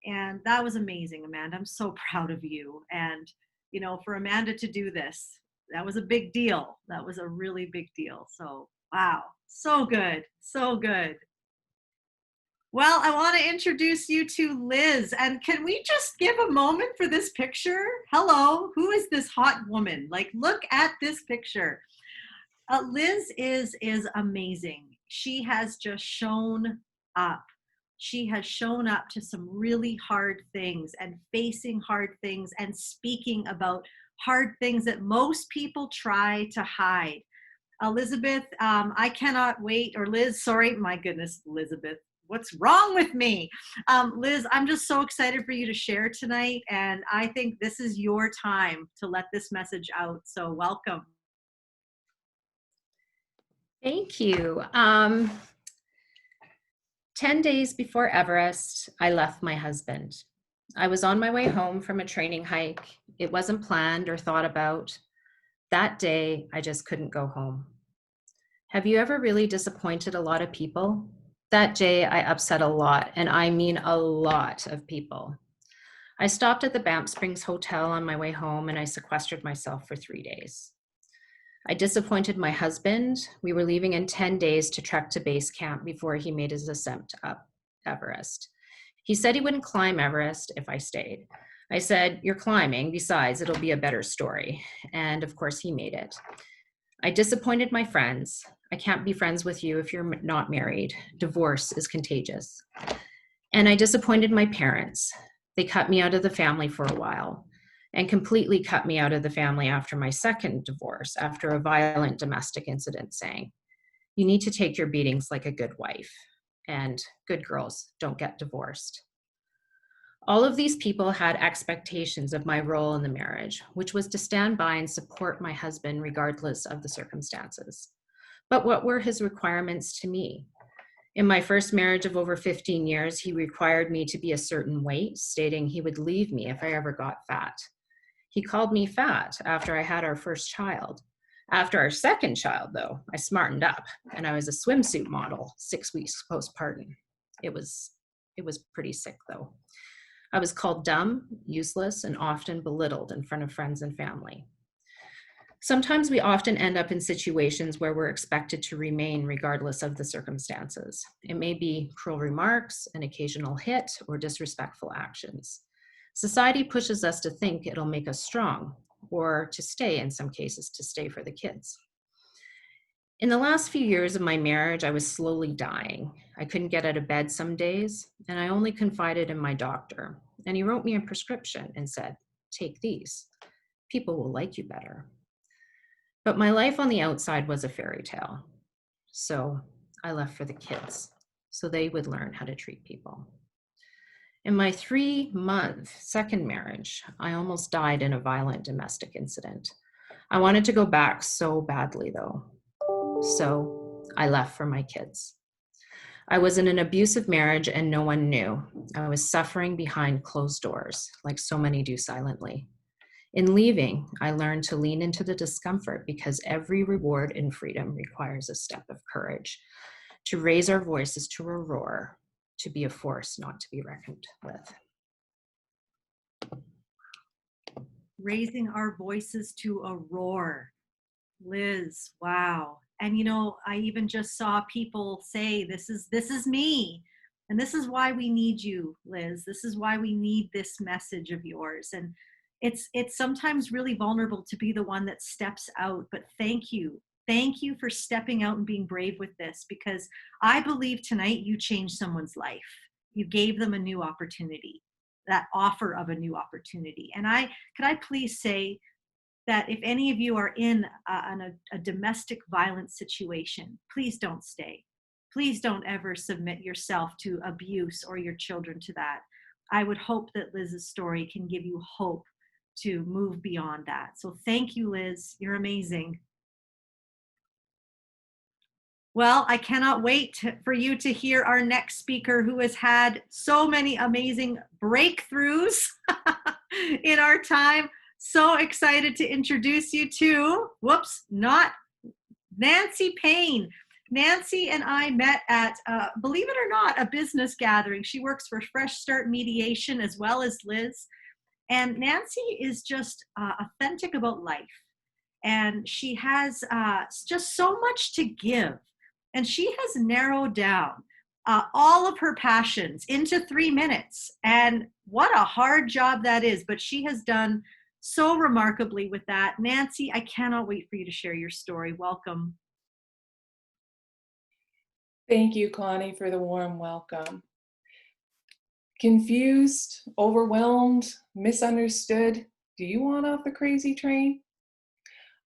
And that was amazing, Amanda. I'm so proud of you. And, you know, for Amanda to do this, that was a big deal. That was a really big deal. So, wow. So good. So good. Well, I want to introduce you to Liz. And can we just give a moment for this picture? Hello, who is this hot woman? Like, look at this picture. Liz is amazing. She has just shown up. She has shown up to some really hard things and facing hard things and speaking about hard things that most people try to hide. Elizabeth, I cannot wait, or Liz, sorry, my goodness, Elizabeth. What's wrong with me? Liz, I'm just so excited for you to share tonight. And I think this is your time to let this message out. So welcome. Thank you. 10 days before Everest, I left my husband. I was on my way home from a training hike. It wasn't planned or thought about. That day, I just couldn't go home. Have you ever really disappointed a lot of people? That day, I upset a lot, and I mean a lot of people. I stopped at the Banff Springs Hotel on my way home, and I sequestered myself for 3 days. I disappointed my husband. We were leaving in 10 days to trek to base camp before he made his ascent up Everest. He said he wouldn't climb Everest if I stayed. I said, "You're climbing. Besides, it'll be a better story." And of course, he made it. I disappointed my friends. I can't be friends with you if you're not married. Divorce is contagious. And I disappointed my parents. They cut me out of the family for a while and completely cut me out of the family after my second divorce, after a violent domestic incident, saying, "You need to take your beatings like a good wife, and good girls don't get divorced." All of these people had expectations of my role in the marriage, which was to stand by and support my husband regardless of the circumstances. But what were his requirements to me? In my first marriage of over 15 years, he required me to be a certain weight, stating he would leave me if I ever got fat. He called me fat after I had our first child. After our second child, though, I smartened up and I was a swimsuit model 6 weeks postpartum. It was pretty sick, though. I was called dumb, useless, and often belittled in front of friends and family. Sometimes we often end up in situations where we're expected to remain regardless of the circumstances. It may be cruel remarks, an occasional hit, or disrespectful actions. Society pushes us to think it'll make us strong, or to stay, in some cases, to stay for the kids. In the last few years of my marriage, I was slowly dying. I couldn't get out of bed some days, and I only confided in my doctor. And he wrote me a prescription and said, "Take these. People will like you better." But my life on the outside was a fairy tale. So I left for the kids, so they would learn how to treat people. In my 3-month second marriage, I almost died in a violent domestic incident. I wanted to go back so badly, though. So I left for my kids. I was in an abusive marriage and no one knew. I was suffering behind closed doors, like so many do silently. In leaving, I learned to lean into the discomfort because every reward in freedom requires a step of courage, to raise our voices to a roar, to be a force not to be reckoned with. Raising our voices to a roar. Liz, wow. And you know, I even just saw people say, this is me. And this is why we need you, Liz. This is why we need this message of yours. And it's sometimes really vulnerable to be the one that steps out, but thank you Thank you for stepping out and being brave with this, because I believe tonight you changed someone's life. You gave them a new opportunity, that offer of a new opportunity. And could I please say that if any of you are in a domestic violence situation, please don't stay. Please don't ever submit yourself to abuse or your children to that. I would hope that Liz's story can give you hope to move beyond that. So thank you, Liz. You're amazing. Well, I cannot wait for you to hear our next speaker, who has had so many amazing breakthroughs in our time. So excited to introduce you to, not Nancy Payne. Nancy and I met at, believe it or not, a business gathering. She works for Fresh Start Mediation as well as Liz. And Nancy is just authentic about life. And she has just so much to give. And she has narrowed down all of her passions into 3 minutes. And what a hard job that is. But she has done so remarkably with that. Nancy, I cannot wait for you to share your story. Welcome. Thank you, Connie, for the warm welcome. Confused, overwhelmed, misunderstood. Do you want off the crazy train?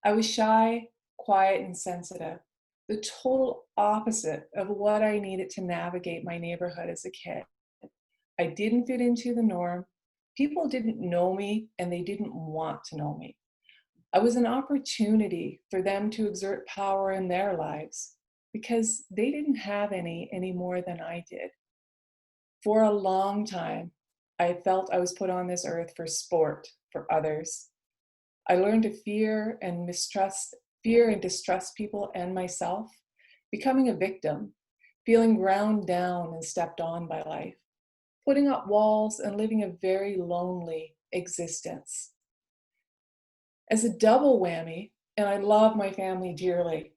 I was shy, quiet, and sensitive. The total opposite of what I needed to navigate my neighborhood as a kid. I didn't fit into the norm. People didn't know me, and they didn't want to know me. I was an opportunity for them to exert power in their lives because they didn't have any more than I did. For a long time, I felt I was put on this earth for sport, for others. I learned to fear and distrust people and myself, becoming a victim, feeling ground down and stepped on by life, putting up walls and living a very lonely existence. As a double whammy, and I love my family dearly,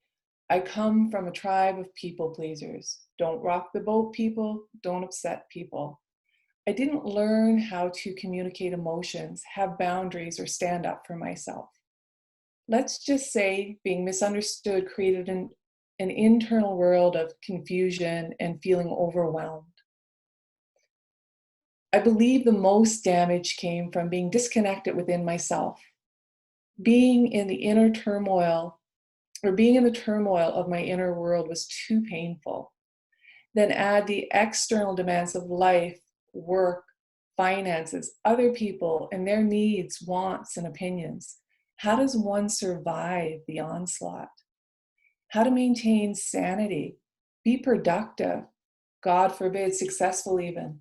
I come from a tribe of people pleasers. Don't rock the boat people, don't upset people. I didn't learn how to communicate emotions, have boundaries, or stand up for myself. Let's just say being misunderstood created an internal world of confusion and feeling overwhelmed. I believe the most damage came from being disconnected within myself. Being in the turmoil of my inner world was too painful. Then add the external demands of life, work, finances, other people, and their needs, wants, and opinions. How does one survive the onslaught? How to maintain sanity, be productive, God forbid, successful even.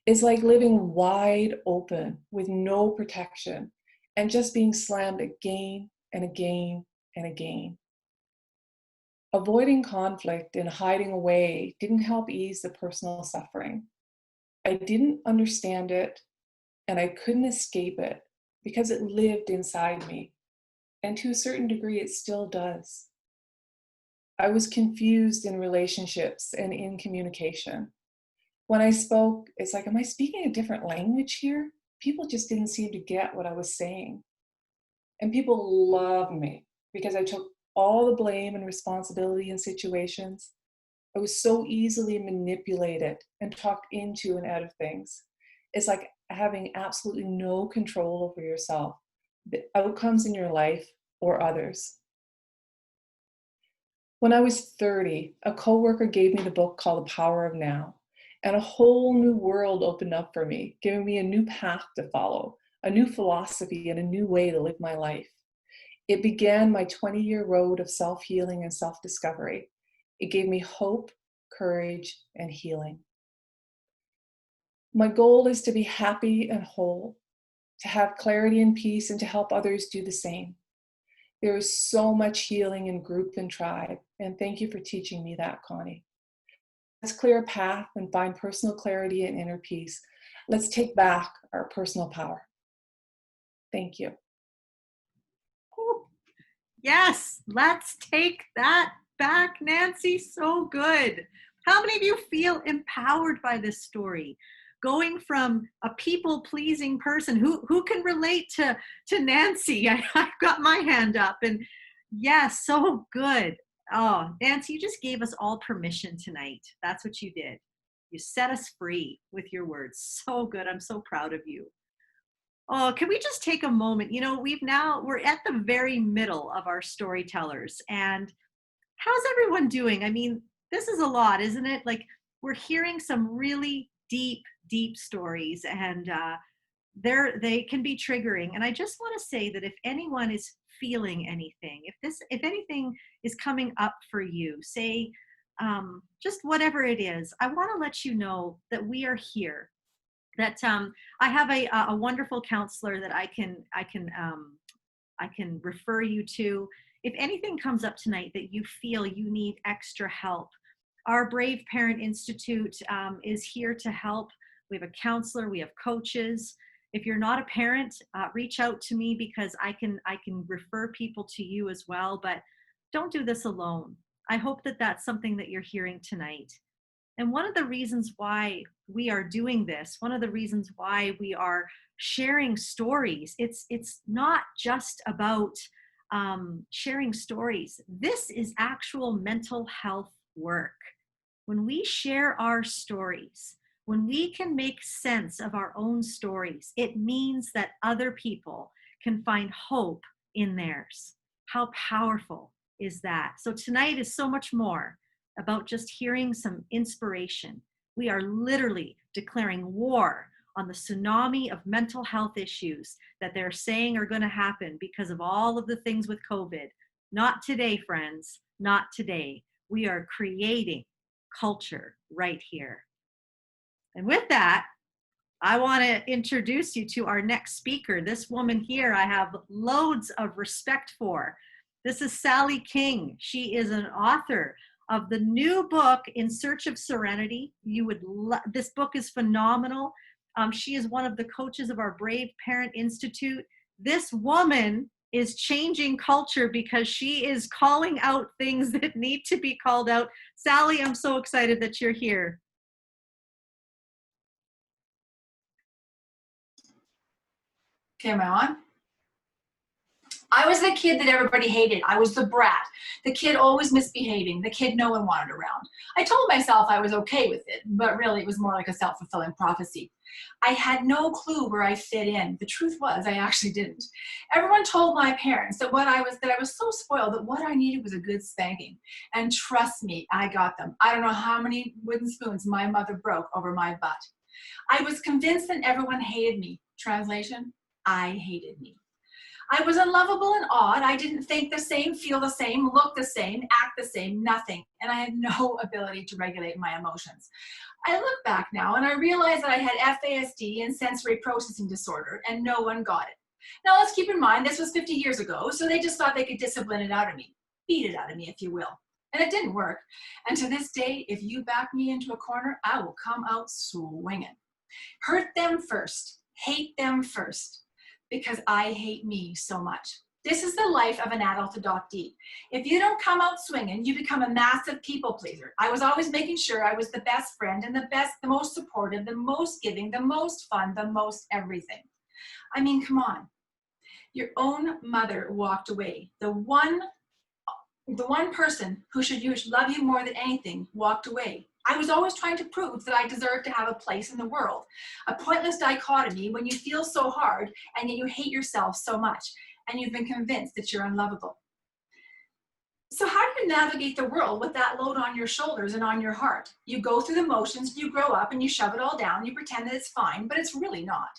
It's like living wide open with no protection and just being slammed again and again and again. Avoiding conflict and hiding away didn't help ease the personal suffering. I didn't understand it, and I couldn't escape it because it lived inside me, and to a certain degree it still does. I was confused in relationships and in communication. When I spoke, it's like, am I speaking a different language here? People just didn't seem to get what I was saying. And people loved me because I took all the blame and responsibility in situations. I was so easily manipulated and talked into and out of things. It's like having absolutely no control over yourself, the outcomes in your life or others. When I was 30, a coworker gave me the book called The Power of Now, and a whole new world opened up for me, giving me a new path to follow, a new philosophy, and a new way to live my life. It began my 20-year road of self-healing and self-discovery. It gave me hope, courage, and healing. My goal is to be happy and whole, to have clarity and peace, and to help others do the same. There is so much healing in group and tribe, and thank you for teaching me that, Connie. Let's clear a path and find personal clarity and inner peace. Let's take back our personal power. Thank you. Yes, let's take that back, Nancy. So good. How many of you feel empowered by this story? Going from a people-pleasing person, who can relate to Nancy? I've got my hand up. And Yes, so good. Oh, Nancy, you just gave us all permission tonight. That's what you did. You set us free with your words. So good. I'm so proud of you. Oh, can we just take a moment? You know, we're at the very middle of our storytellers. And how's everyone doing? I mean, this is a lot, isn't it? Like, we're hearing some really deep, deep stories, and they can be triggering. And I just want to say that if anyone is feeling anything, if anything is coming up for you, say just whatever it is, I want to let you know that we are here. That I have a wonderful counselor that I can refer you to. If anything comes up tonight that you feel you need extra help, our Brave Parent Institute is here to help. We have a counselor, we have coaches. If you're not a parent, reach out to me, because I can refer people to you as well. But don't do this alone. I hope that that's something that you're hearing tonight. And one of the reasons why we are doing this, one of the reasons why we are sharing stories, it's not just about sharing stories. This is actual mental health work. When we share our stories, when we can make sense of our own stories, it means that other people can find hope in theirs. How powerful is that? So tonight is so much more about just hearing some inspiration. We are literally declaring war on the tsunami of mental health issues that they're saying are going to happen because of all of the things with COVID. Not today, friends, not today. We are creating culture right here. And with that, I want to introduce you to our next speaker. This woman here I have loads of respect for. This is Sally King. She is an author of the new book, In Search of Serenity. This book is phenomenal. She is one of the coaches of our Brave Parent Institute. This woman is changing culture because she is calling out things that need to be called out. Sally, I'm so excited that you're here. Okay, am I on? I was the kid that everybody hated. I was the brat, the kid always misbehaving, the kid no one wanted around. I told myself I was okay with it, but really it was more like a self-fulfilling prophecy. I had no clue where I fit in. The truth was I actually didn't. Everyone told my parents that I was so spoiled that what I needed was a good spanking. And trust me, I got them. I don't know how many wooden spoons my mother broke over my butt. I was convinced that everyone hated me. Translation, I hated me. I was unlovable and odd. I didn't think the same, feel the same, look the same, act the same, nothing. And I had no ability to regulate my emotions. I look back now and I realize that I had FASD and sensory processing disorder, and no one got it. Now let's keep in mind this was 50 years ago, so they just thought they could discipline it out of me, beat it out of me, if you will. And it didn't work. And to this day, if you back me into a corner, I will come out swinging. Hurt them first, hate them first, because I hate me so much. This is the life of an adult adoptee. If you don't come out swinging, you become a massive people pleaser. I was always making sure I was the best friend and the most supportive, the most giving, the most fun, the most everything. I mean, come on. Your own mother walked away. The one person who should love you more than anything walked away. I was always trying to prove that I deserved to have a place in the world. A pointless dichotomy when you feel so hard and yet you hate yourself so much and you've been convinced that you're unlovable. So how do you navigate the world with that load on your shoulders and on your heart? You go through the motions, you grow up and you shove it all down, you pretend that it's fine, but it's really not.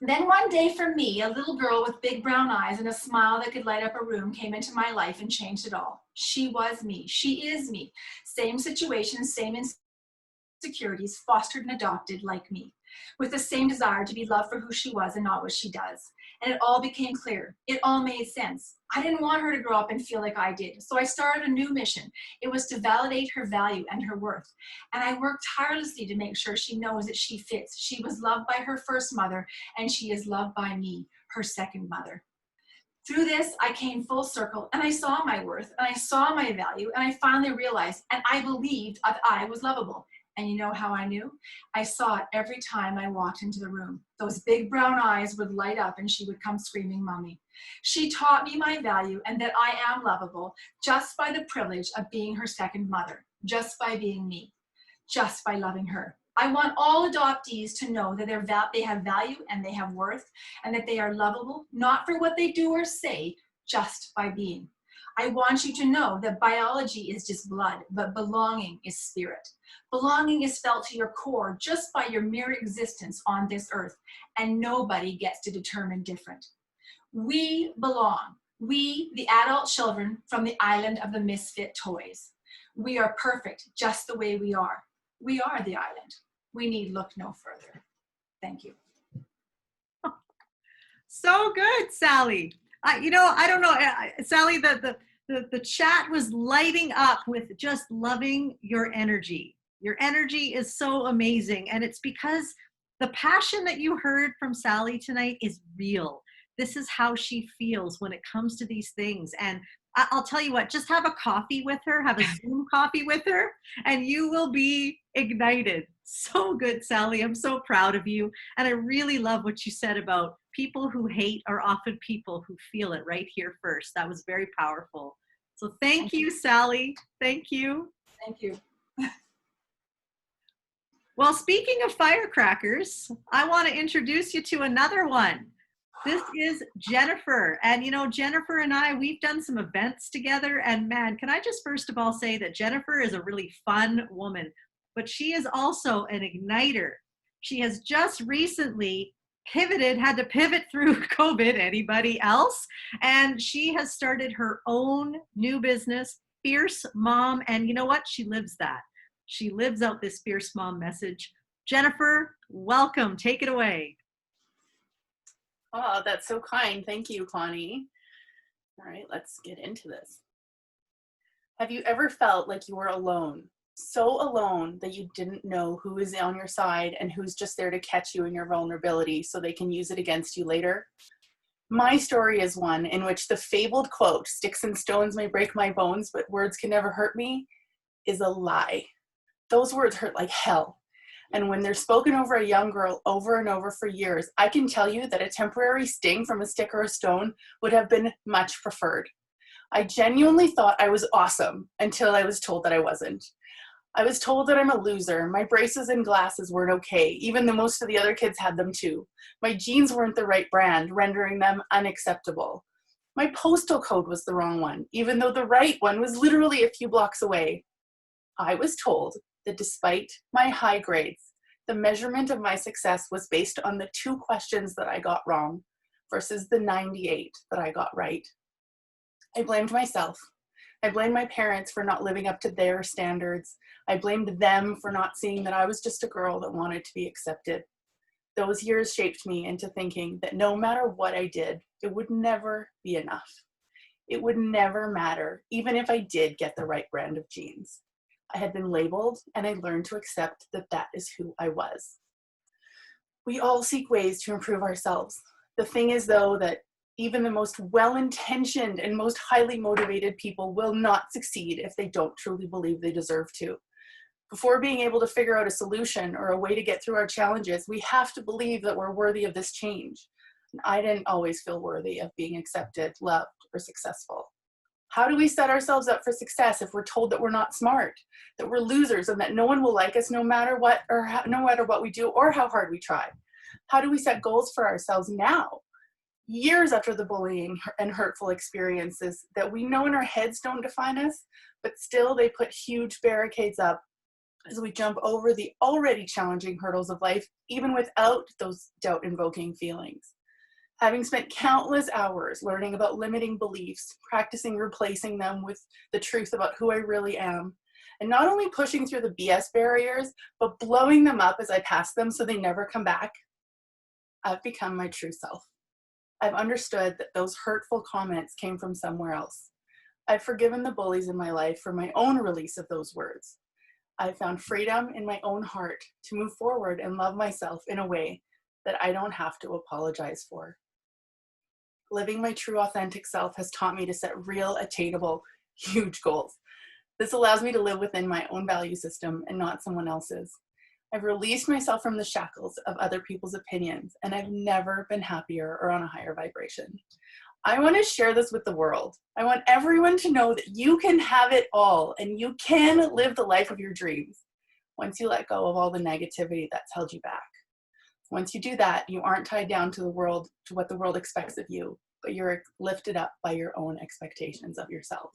Then one day for me, a little girl with big brown eyes and a smile that could light up a room came into my life and changed it all. She was me. She is me. Same situations, same insecurities, fostered and adopted like me, with the same desire to be loved for who she was and not what she does. And it all became clear. It all made sense. I didn't want her to grow up and feel like I did. So I started a new mission. It was to validate her value and her worth. And I worked tirelessly to make sure she knows that she fits. She was loved by her first mother, and she is loved by me, her second mother. Through this, I came full circle, and I saw my worth, and I saw my value, and I finally realized, and I believed that I was lovable. And you know how I knew? I saw it every time I walked into the room. Those big brown eyes would light up and she would come screaming, "Mommy." She taught me my value and that I am lovable just by the privilege of being her second mother, just by being me, just by loving her. I want all adoptees to know that they have value and they have worth and that they are lovable, not for what they do or say, just by being. I want you to know that biology is just blood, but belonging is spirit. Belonging is felt to your core just by your mere existence on this earth, and nobody gets to determine different. We belong. We, the adult children from the island of the misfit toys. We are perfect just the way we are. We are the island. We need look no further. Thank you. So good, Sally. I don't know, Sally, the chat was lighting up with just loving your energy. Your energy is so amazing. And it's because the passion that you heard from Sally tonight is real. This is how she feels when it comes to these things. And I'll tell you what, just have a coffee with her, have a Zoom coffee with her, and you will be ignited. So good, Sally. I'm so proud of you. And I really love what you said about people who hate are often people who feel it right here first. That was very powerful. So thank you, Sally. Thank you. Thank you. Well, speaking of firecrackers, I want to introduce you to another one. This is Jennifer. And Jennifer and I, we've done some events together. And man, can I just first of all say that Jennifer is a really fun woman, but she is also an igniter. She has just recently had to pivot through COVID, anybody else? And she has started her own new business, Fierce Mom. And you know what? She lives that. She lives out this Fierce Mom message. Jennifer, welcome. Take it away. Oh, that's so kind. Thank you, Connie. All right, let's get into this. Have you ever felt like you were alone? So alone that you didn't know who is on your side and who's just there to catch you in your vulnerability so they can use it against you later? My story is one in which the fabled quote, "Sticks and stones may break my bones, but words can never hurt me," is a lie. Those words hurt like hell. And when they're spoken over a young girl over and over for years, I can tell you that a temporary sting from a stick or a stone would have been much preferred. I genuinely thought I was awesome until I was told that I wasn't. I was told that I'm a loser. My braces and glasses weren't okay, even though most of the other kids had them too. My jeans weren't the right brand, rendering them unacceptable. My postal code was the wrong one, even though the right one was literally a few blocks away. I was told that despite my high grades, the measurement of my success was based on the 2 questions that I got wrong versus the 98 that I got right. I blamed myself. I blamed my parents for not living up to their standards. I blamed them for not seeing that I was just a girl that wanted to be accepted. Those years shaped me into thinking that no matter what I did, it would never be enough. It would never matter, even if I did get the right brand of jeans. I had been labeled, and I learned to accept that that is who I was. We all seek ways to improve ourselves. The thing is, though, that even the most well-intentioned and most highly motivated people will not succeed if they don't truly believe they deserve to. Before being able to figure out a solution or a way to get through our challenges, we have to believe that we're worthy of this change. And I didn't always feel worthy of being accepted, loved, or successful. How do we set ourselves up for success if we're told that we're not smart, that we're losers, and that no one will like us no matter what, or no matter what we do or how hard we try? How do we set goals for ourselves now, years after the bullying and hurtful experiences that we know in our heads don't define us, but still they put huge barricades up as we jump over the already challenging hurdles of life, even without those doubt-invoking feelings? Having spent countless hours learning about limiting beliefs, practicing replacing them with the truth about who I really am, and not only pushing through the BS barriers, but blowing them up as I pass them so they never come back, I've become my true self. I've understood that those hurtful comments came from somewhere else. I've forgiven the bullies in my life for my own release of those words. I've found freedom in my own heart to move forward and love myself in a way that I don't have to apologize for. Living my true authentic self has taught me to set real, attainable, huge goals. This allows me to live within my own value system and not someone else's. I've released myself from the shackles of other people's opinions, and I've never been happier or on a higher vibration. I want to share this with the world. I want everyone to know that you can have it all and you can live the life of your dreams once you let go of all the negativity that's held you back. Once you do that, you aren't tied down to the world, to what the world expects of you, but you're lifted up by your own expectations of yourself.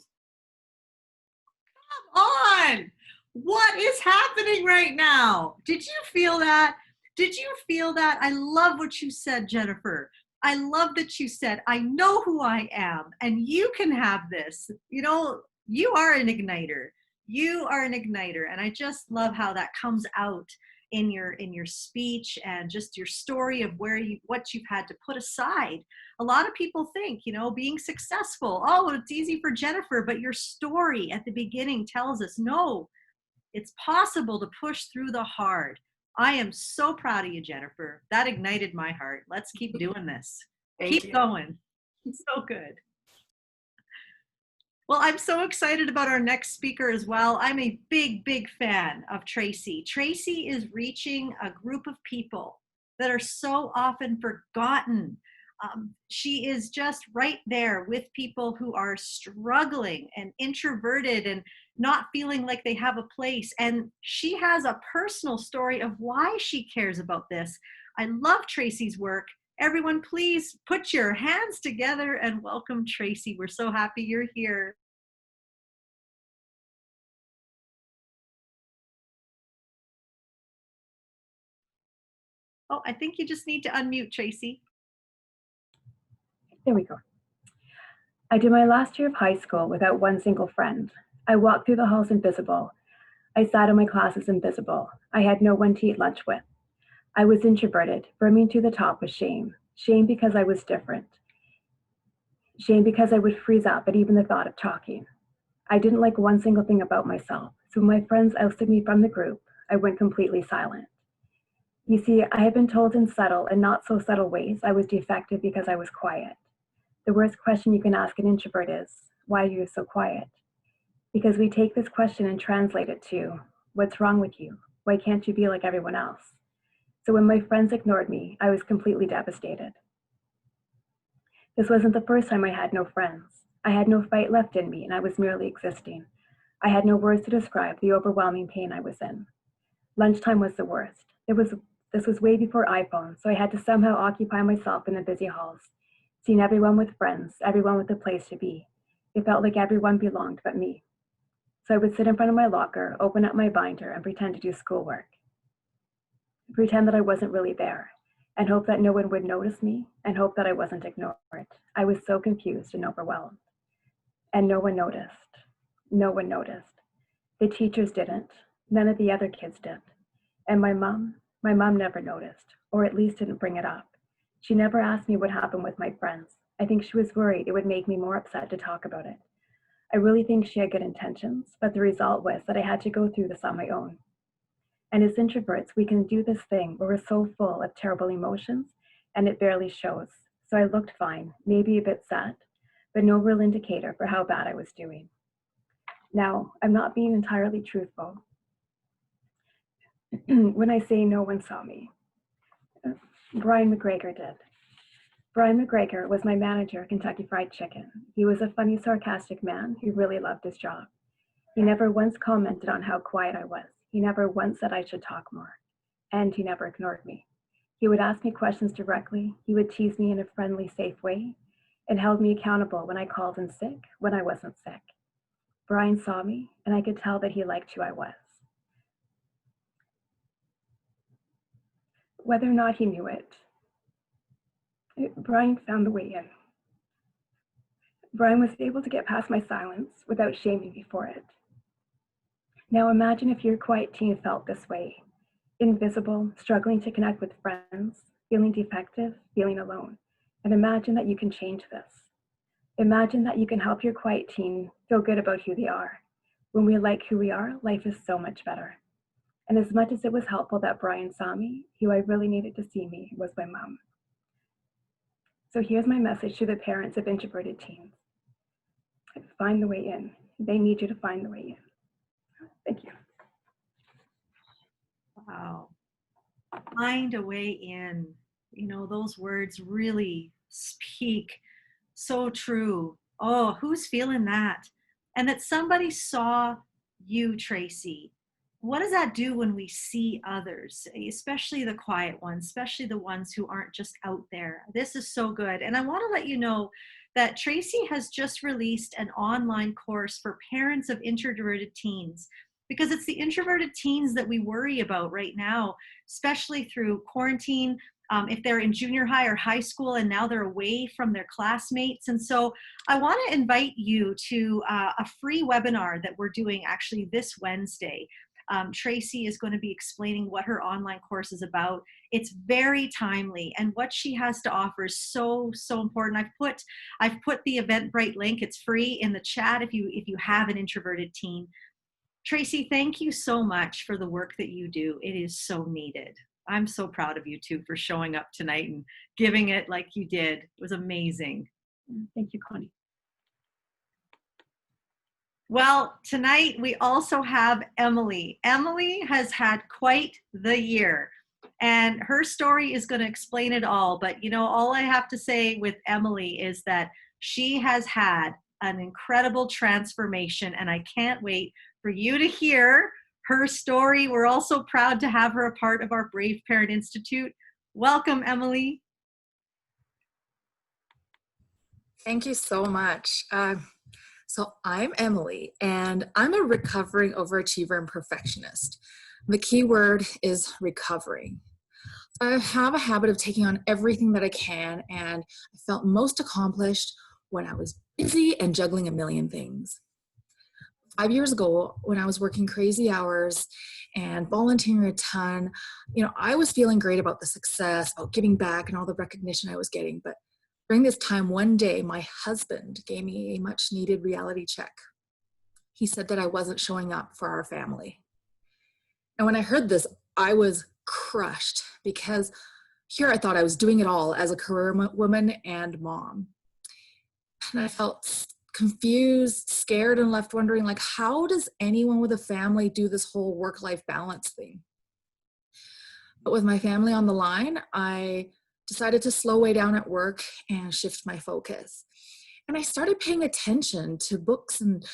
Come on! What is happening right now? Did you feel that? Did you feel that? I love what you said, Jennifer. I love that you said, I know who I am and you can have this. You know, you are an igniter. You are an igniter. And I just love how that comes out in your speech and just your story of what you've had to put aside. A lot of people think, you know, being successful, oh, it's easy for Jennifer, but your story at the beginning tells us, no, it's possible to push through the hard. I am so proud of you, Jennifer. That ignited my heart. Let's keep doing this. Keep going. So good. Well, I'm so excited about our next speaker as well. I'm a big, big fan of Tracy. Tracy is reaching a group of people that are so often forgotten. She is just right there with people who are struggling and introverted and not feeling like they have a place. And she has a personal story of why she cares about this. I love Tracy's work. Everyone, please put your hands together and welcome Tracy. We're so happy you're here. Oh, I think you just need to unmute, Tracy. There we go. I did my last year of high school without one single friend. I walked through the halls invisible. I sat in my classes invisible. I had no one to eat lunch with. I was introverted, brimming to the top with shame. Shame because I was different. Shame because I would freeze up at even the thought of talking. I didn't like one single thing about myself, so when my friends ousted me from the group, I went completely silent. You see, I had been told in subtle and not so subtle ways I was defective because I was quiet. The worst question you can ask an introvert is, why are you so quiet? Because we take this question and translate it to, what's wrong with you? Why can't you be like everyone else? So when my friends ignored me, I was completely devastated. This wasn't the first time I had no friends. I had no fight left in me and I was merely existing. I had no words to describe the overwhelming pain I was in. Lunchtime was the worst. This was way before iPhone, so I had to somehow occupy myself in the busy halls, seeing everyone with friends, everyone with a place to be. It felt like everyone belonged but me. So I would sit in front of my locker, open up my binder, and pretend to do schoolwork. Pretend that I wasn't really there, and hope that no one would notice me, and hope that I wasn't ignored. I was so confused and overwhelmed. And no one noticed. No one noticed. The teachers didn't. None of the other kids did. And my mom never noticed, or at least didn't bring it up. She never asked me what happened with my friends. I think she was worried it would make me more upset to talk about it. I really think she had good intentions, but the result was that I had to go through this on my own. And as introverts, we can do this thing where we're so full of terrible emotions and it barely shows. So I looked fine, maybe a bit sad, but no real indicator for how bad I was doing. Now, I'm not being entirely truthful when I say no one saw me. Brian McGregor did. Brian McGregor was my manager at Kentucky Fried Chicken. He was a funny, sarcastic man who really loved his job. He never once commented on how quiet I was. He never once said I should talk more. And he never ignored me. He would ask me questions directly. He would tease me in a friendly, safe way, and held me accountable when I called in sick, when I wasn't sick. Brian saw me, and I could tell that he liked who I was. Whether or not he knew it, Brian found a way in. Brian was able to get past my silence without shaming me for it. Now imagine if your quiet teen felt this way, invisible, struggling to connect with friends, feeling defective, feeling alone. And imagine that you can change this. Imagine that you can help your quiet teen feel good about who they are. When we like who we are, life is so much better. And as much as it was helpful that Brian saw me, who I really needed to see me was my mom. So here's my message to the parents of introverted teens. Find the way in. They need you to find the way in. Thank you. Wow. Find a way in. You know, those words really speak so true. Oh, who's feeling that? And that somebody saw you, Tracy. What does that do when we see others, especially the quiet ones, especially the ones who aren't just out there? This is so good. And I want to let you know that Tracy has just released an online course for parents of introverted teens, because it's the introverted teens that we worry about right now, especially through quarantine. If they're in junior high or high school and now they're away from their classmates. And so I want to invite you to a free webinar that we're doing actually this Wednesday. Tracy is going to be explaining what her online course is about. It's very timely, and what she has to offer is so important. I've put the Eventbrite link. It's free in the chat if you have an introverted teen. Tracy, thank you so much for the work that you do. It is so needed. I'm so proud of you too for showing up tonight and giving it like you did. It was amazing. Thank you, Connie. Well, tonight we also have Emily. Emily has had quite the year, and her story is going to explain it all. But you know, all I have to say with Emily is that she has had an incredible transformation, and I can't wait for you to hear her story. We're also proud to have her a part of our Brave Parent Institute. Welcome, Emily. Thank you so much. So I'm Emily, and I'm a recovering overachiever and perfectionist. The key word is recovering. I have a habit of taking on everything that I can, and I felt most accomplished when I was busy and juggling a million things. 5 years ago, when I was working crazy hours and volunteering a ton, I was feeling great about the success, about giving back and all the recognition I was getting. But during this time, one day, my husband gave me a much needed reality check. He said that I wasn't showing up for our family. And when I heard this, I was crushed, because here I thought I was doing it all as a career woman and mom. And I felt confused, scared, and left wondering, how does anyone with a family do this whole work-life balance thing? But with my family on the line, I decided to slow way down at work and shift my focus. And I started paying attention to books and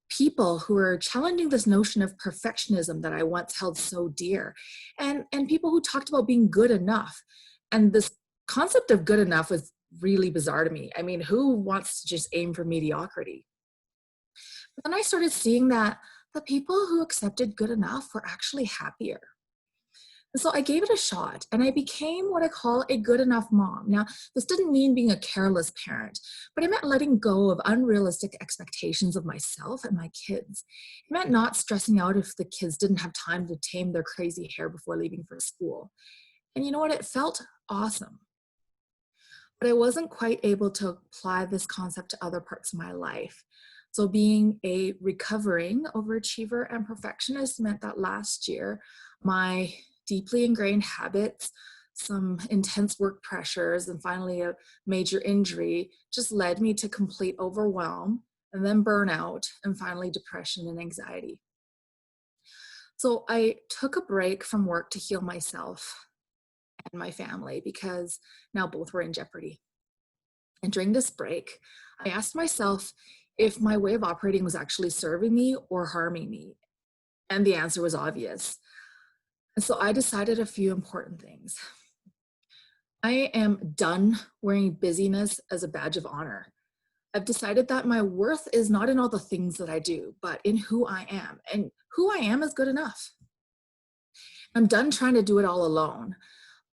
people who are challenging this notion of perfectionism that I once held so dear, and people who talked about being good enough. And this concept of good enough was really bizarre to me. I mean, who wants to just aim for mediocrity? But then I started seeing that the people who accepted good enough were actually happier. And so I gave it a shot, and I became what I call a good enough mom. Now, this didn't mean being a careless parent, but it meant letting go of unrealistic expectations of myself and my kids. It meant not stressing out if the kids didn't have time to tame their crazy hair before leaving for school. And you know what? It felt awesome. But I wasn't quite able to apply this concept to other parts of my life. So being a recovering overachiever and perfectionist meant that last year, my deeply ingrained habits, some intense work pressures, and finally a major injury just led me to complete overwhelm, and then burnout, and finally depression and anxiety. So I took a break from work to heal myself and my family, because now both were in jeopardy. And during this break, I asked myself if my way of operating was actually serving me or harming me. And the answer was obvious. And so I decided a few important things. I am done wearing busyness as a badge of honor. I've decided that my worth is not in all the things that I do, but in who I am. And who I am is good enough. I'm done trying to do it all alone.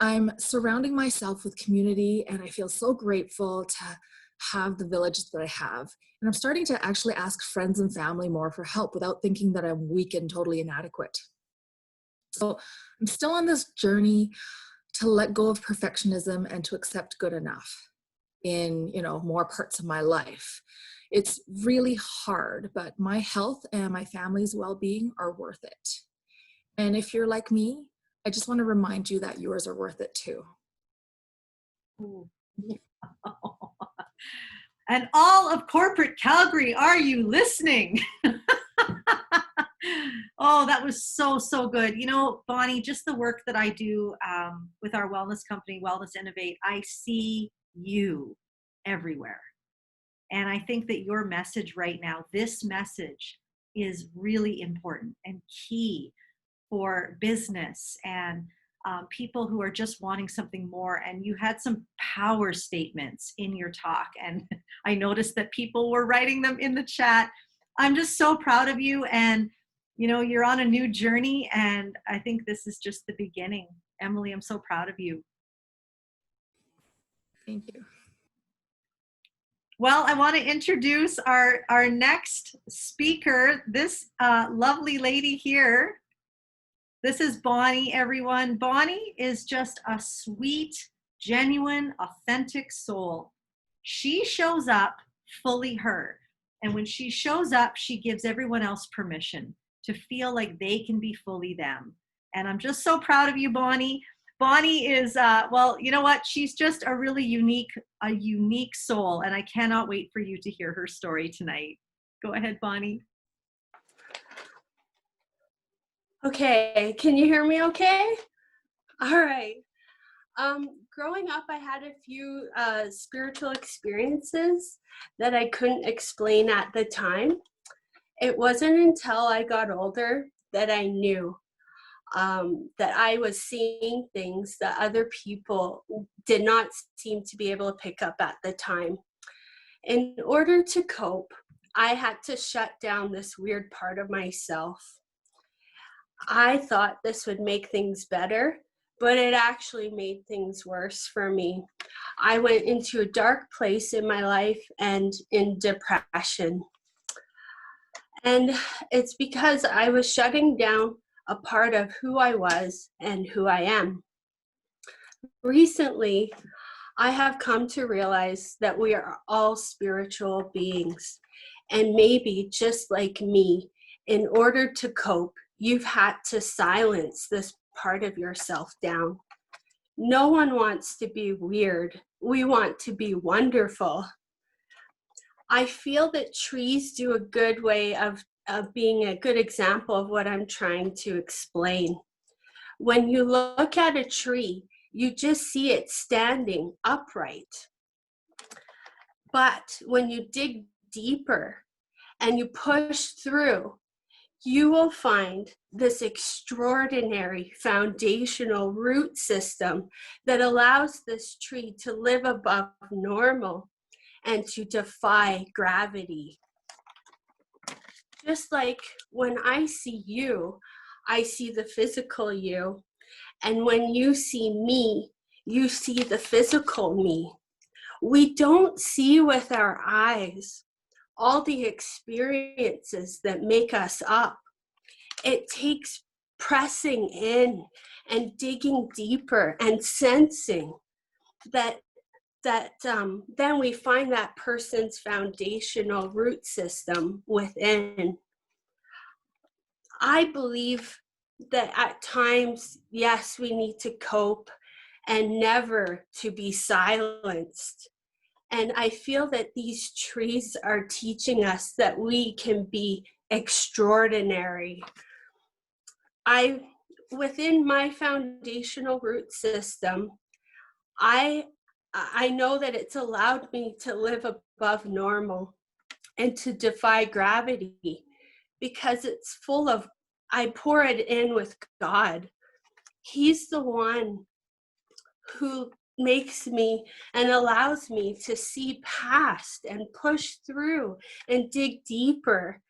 I'm surrounding myself with community, and I feel so grateful to have the village that I have. And I'm starting to actually ask friends and family more for help without thinking that I'm weak and totally inadequate. So I'm still on this journey to let go of perfectionism and to accept good enough in, more parts of my life. It's really hard, but my health and my family's well-being are worth it. And if you're like me, I just want to remind you that yours are worth it too. And all of corporate Calgary, are you listening? Oh, that was so, so good. You know, Bonnie, just the work that I do with our wellness company, Wellness Innovate, I see you everywhere. And I think that your message right now, this message is really important and key for business and people who are just wanting something more. And you had some power statements in your talk. And I noticed that people were writing them in the chat. I'm just so proud of you. And, you know, you're on a new journey. And I think this is just the beginning. Emily, I'm so proud of you. Thank you. Well, I want to introduce our next speaker, this lovely lady here. This is Bonnie, everyone. Bonnie is just a sweet, genuine, authentic soul. She shows up fully her. And when she shows up, she gives everyone else permission to feel like they can be fully them. And I'm just so proud of you, Bonnie. Bonnie is, well, you know what? She's just a really unique soul. And I cannot wait for you to hear her story tonight. Go ahead, Bonnie. Okay, can you hear me okay? All right. Growing up, I had a few spiritual experiences that I couldn't explain at the time. It wasn't until I got older that I knew that I was seeing things that other people did not seem to be able to pick up at the time. In order to cope, I had to shut down this weird part of myself. I thought this would make things better, but it actually made things worse for me. I went into a dark place in my life and in depression. And it's because I was shutting down a part of who I was and who I am. Recently, I have come to realize that we are all spiritual beings. And maybe just like me, in order to cope, you've had to silence this part of yourself down. No one wants to be weird. We want to be wonderful. I feel that trees do a good way of being a good example of what I'm trying to explain. When you look at a tree, you just see it standing upright. But when you dig deeper and you push through, you will find this extraordinary foundational root system that allows this tree to live above normal and to defy gravity. Just like when I see you, I see the physical you. And when you see me, you see the physical me. We don't see with our eyes all the experiences that make us up. It takes pressing in and digging deeper and sensing that then we find that person's foundational root system within. I believe that at times, yes, we need to cope and never to be silenced. And I feel that these trees are teaching us that we can be extraordinary. Within my foundational root system, I know that it's allowed me to live above normal and to defy gravity because it's full of, I pour it in with God. He's the one who makes me and allows me to see past and push through and dig deeper.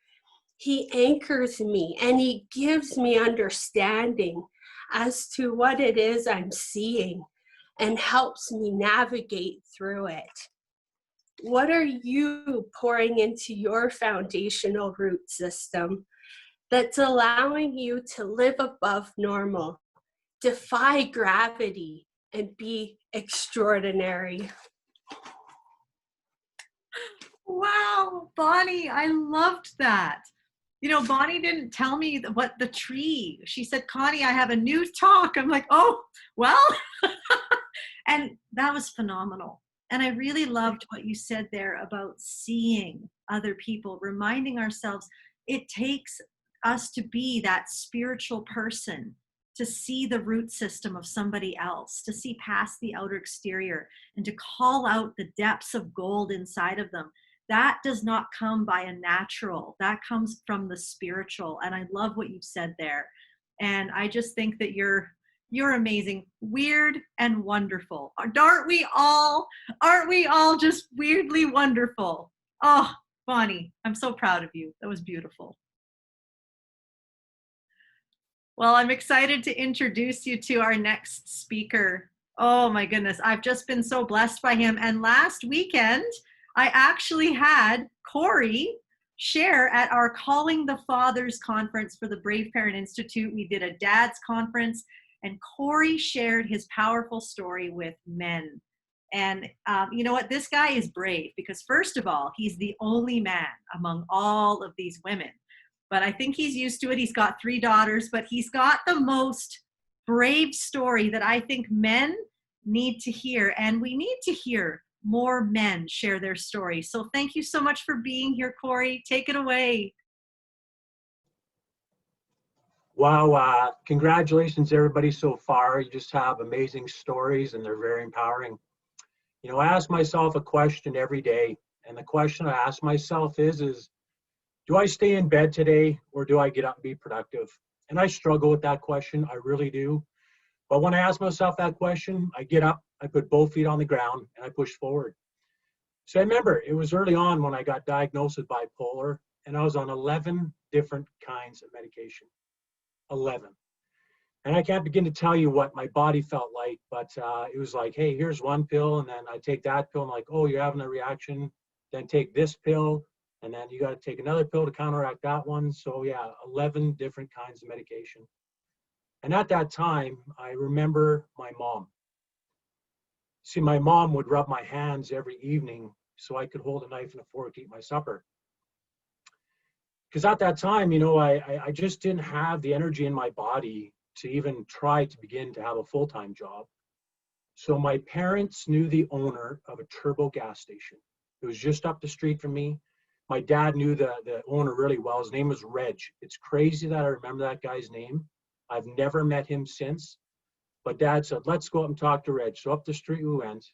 He anchors me and he gives me understanding as to what it is I'm seeing and helps me navigate through it. What are you pouring into your foundational root system that's allowing you to live above normal, defy gravity, and be extraordinary? Wow, Bonnie, I loved that. You know, Bonnie didn't tell me what the tree, she said, Connie, I have a new talk. I'm like, oh, well, and that was phenomenal. And I really loved what you said there about seeing other people, reminding ourselves it takes us to be that spiritual person, to see the root system of somebody else, to see past the outer exterior, and to call out the depths of gold inside of them. That does not come by a natural. That comes from the spiritual. And I love what you said there. And I just think that you're amazing, weird and wonderful. Aren't we all just weirdly wonderful? Oh, Bonnie, I'm so proud of you. That was beautiful. Well, I'm excited to introduce you to our next speaker. Oh my goodness, I've just been so blessed by him. And last weekend, I actually had Corey share at our Calling the Fathers conference for the Brave Parent Institute. We did a dad's conference, and Corey shared his powerful story with men. And you know what? This guy is brave because, first of all, he's the only man among all of these women. But I think he's used to it. He's got 3 daughters, but he's got the most brave story that I think men need to hear. And we need to hear more men share their story. So thank you so much for being here, Corey. Take it away. Wow, congratulations everybody so far. You just have amazing stories and they're very empowering. You know, I ask myself a question every day, and the question I ask myself is do I stay in bed today or do I get up and be productive? And I struggle with that question, I really do. But when I ask myself that question, I get up, I put both feet on the ground, and I push forward. So I remember it was early on when I got diagnosed with bipolar, and I was on 11 different kinds of medication. 11. And I can't begin to tell you what my body felt like, but it was like, hey, here's one pill, and then I take that pill, and like, oh, you're having a reaction, then take this pill, and then you got to take another pill to counteract that one. So yeah, 11 different kinds of medication. And at that time, I remember my mom. See, my mom would rub my hands every evening so I could hold a knife and a fork to eat my supper. Because at that time, you know, I just didn't have the energy in my body to even try to begin to have a full-time job. So my parents knew the owner of a turbo gas station. It was just up the street from me. My dad knew the owner really well. His name was Reg. It's crazy that I remember that guy's name. I've never met him since. But Dad said, let's go up and talk to Reg. So up the street we went,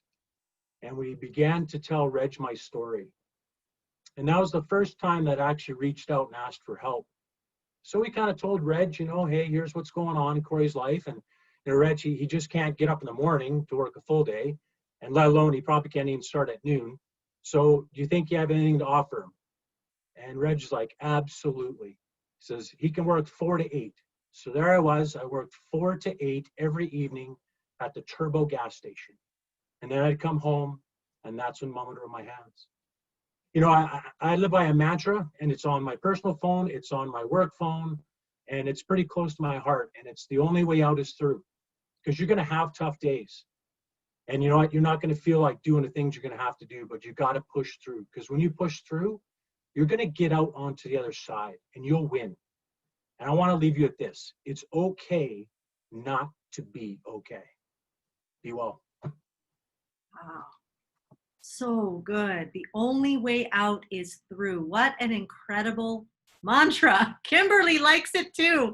and we began to tell Reg my story. And that was the first time that I actually reached out and asked for help. So we kind of told Reg, you know, hey, here's what's going on in Corey's life. And you know, Reg, he just can't get up in the morning to work a full day, and let alone he probably can't even start at noon. So do you think you have anything to offer him? And Reg's like, absolutely. He says he can work 4 to 8. So there I was. I worked 4 to 8 every evening at the turbo gas station. And then I'd come home, and that's when Mom would rub my hands. You know, I live by a mantra, and it's on my personal phone, it's on my work phone, and it's pretty close to my heart. And it's the only way out is through, because you're going to have tough days. And you know what? You're not going to feel like doing the things you're going to have to do, but you got to push through, because when you push through, you're going to get out onto the other side and you'll win. And I want to leave you with this. It's okay not to be okay. Be well. Wow. So good. The only way out is through. What an incredible mantra. Kimberly likes it too.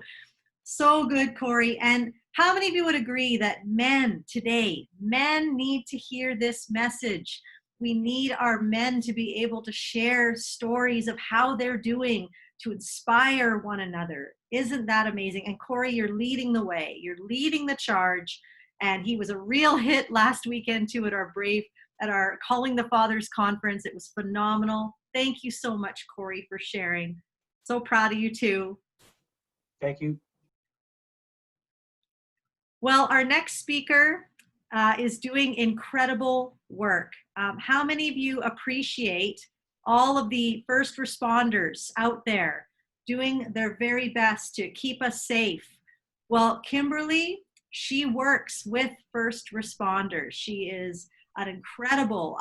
So good, Corey. And how many of you would agree that men today, men need to hear this message? We need our men to be able to share stories of how they're doing to inspire one another. Isn't that amazing? And Corey, you're leading the way. You're leading the charge. And he was a real hit last weekend too at our Calling the Fathers conference. It was phenomenal. Thank you so much, Corey, for sharing. So proud of you too. Thank you. Well, our next speaker is doing incredible work. How many of you appreciate all of the first responders out there doing their very best to keep us safe? Well, Kimberly, she works with first responders. She is an incredible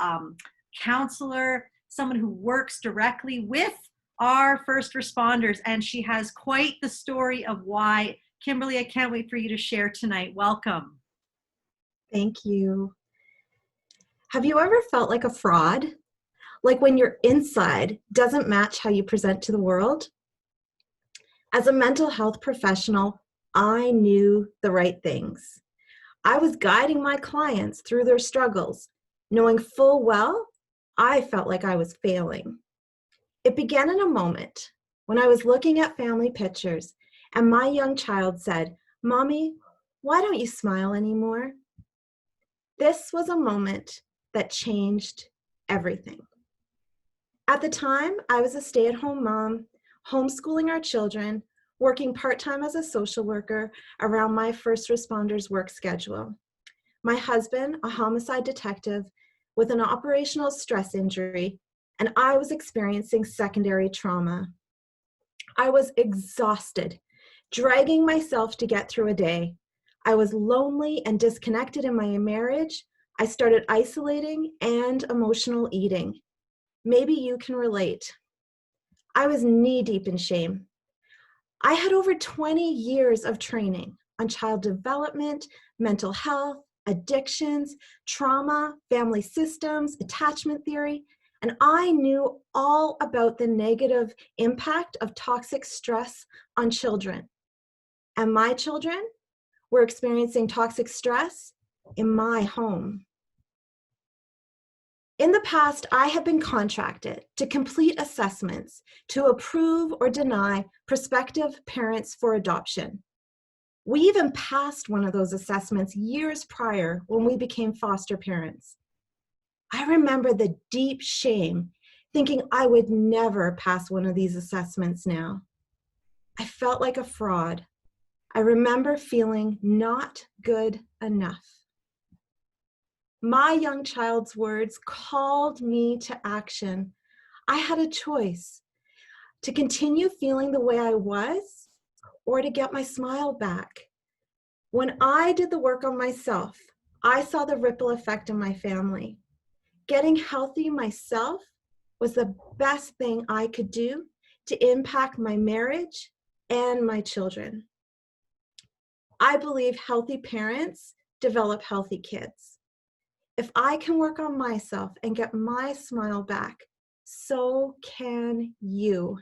counselor, someone who works directly with our first responders, and she has quite the story of why. Kimberly, I can't wait for you to share tonight. Welcome. Thank you. Have you ever felt like a fraud? Like when your inside doesn't match how you present to the world? As a mental health professional, I knew the right things. I was guiding my clients through their struggles, knowing full well I felt like I was failing. It began in a moment when I was looking at family pictures and my young child said, "Mommy, why don't you smile anymore?" This was a moment that changed everything. At the time, I was a stay-at-home mom, homeschooling our children, working part-time as a social worker around my first responders' work schedule. My husband, a homicide detective with an operational stress injury, and I was experiencing secondary trauma. I was exhausted, dragging myself to get through a day. I was lonely and disconnected in my marriage. I started isolating and emotional eating. Maybe you can relate. I was knee-deep in shame. I had over 20 years of training on child development, mental health, addictions, trauma, family systems, attachment theory, and I knew all about the negative impact of toxic stress on children. And my children were experiencing toxic stress in my home. In the past, I have been contracted to complete assessments to approve or deny prospective parents for adoption. We even passed one of those assessments years prior when we became foster parents. I remember the deep shame, thinking I would never pass one of these assessments now. I felt like a fraud. I remember feeling not good enough. My young child's words called me to action. I had a choice to continue feeling the way I was or to get my smile back. When I did the work on myself, I saw the ripple effect in my family. Getting healthy myself was the best thing I could do to impact my marriage and my children. I believe healthy parents develop healthy kids. If I can work on myself and get my smile back, so can you.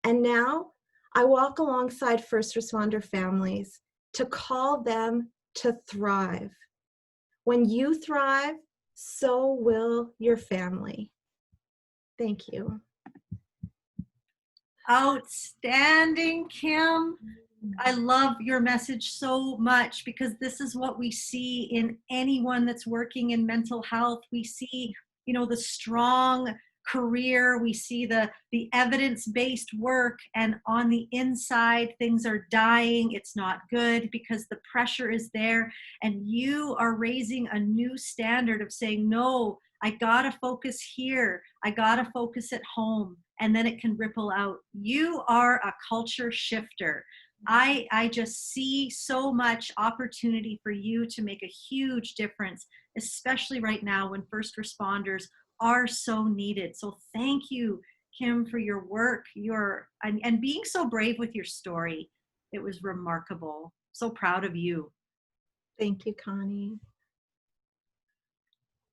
And now I walk alongside first responder families to call them to thrive. When you thrive, so will your family. Thank you. Outstanding, Kim. I love your message so much because this is what we see in anyone that's working in mental health. We see, the strong career, we see the evidence-based work, and on the inside things are dying. It's not good because the pressure is there, and you are raising a new standard of saying, no, I gotta focus here, I gotta focus at home, and then it can ripple out. You are a culture shifter. I just see so much opportunity for you to make a huge difference, especially right now when first responders are so needed. So thank you, Kim, for your work, and being so brave with your story. It was remarkable. So proud of you. Thank you, Connie.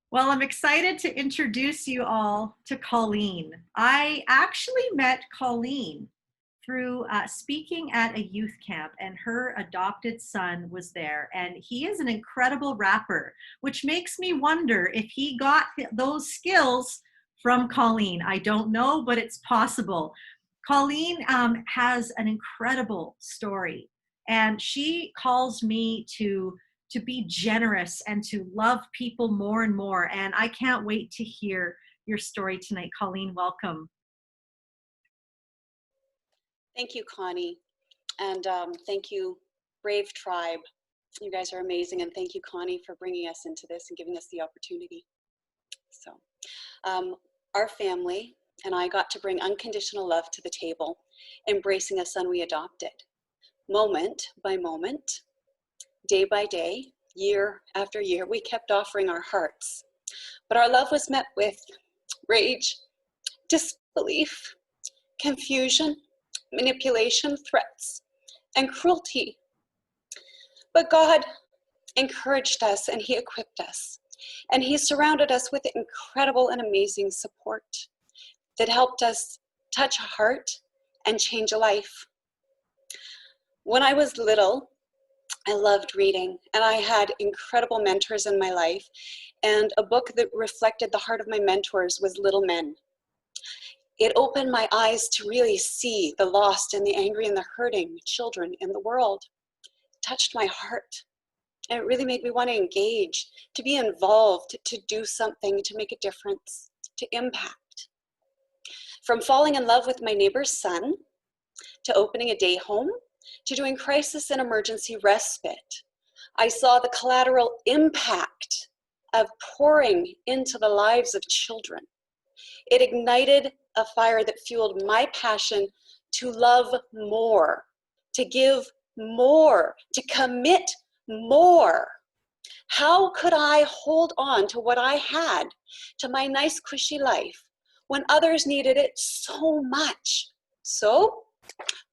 Well, I'm excited to introduce you all to Colleen. I actually met Colleen through speaking at a youth camp, and her adopted son was there, and he is an incredible rapper, which makes me wonder if he got those skills from Colleen. I don't know, but it's possible. Colleen has an incredible story, and she calls me to be generous and to love people more and more, and I can't wait to hear your story tonight. Colleen, welcome. Thank you, Connie, and thank you, Brave Tribe. You guys are amazing, and thank you, Connie, for bringing us into this and giving us the opportunity. So, our family and I got to bring unconditional love to the table, embracing a son we adopted. Moment by moment, day by day, year after year, we kept offering our hearts, but our love was met with rage, disbelief, confusion, manipulation, threats, and cruelty. But God encouraged us, and He equipped us, and He surrounded us with incredible and amazing support that helped us touch a heart and change a life. When I was little, I loved reading, and I had incredible mentors in my life. And a book that reflected the heart of my mentors was Little Men. It opened my eyes to really see the lost and the angry and the hurting children in the world. It touched my heart. And it really made me want to engage, to be involved, to do something, to make a difference, to impact. From falling in love with my neighbor's son, to opening a day home, to doing crisis and emergency respite, I saw the collateral impact of pouring into the lives of children. It ignited a fire that fueled my passion to love more, to give more, to commit more. How could I hold on to what I had, to my nice, cushy life, when others needed it so much? So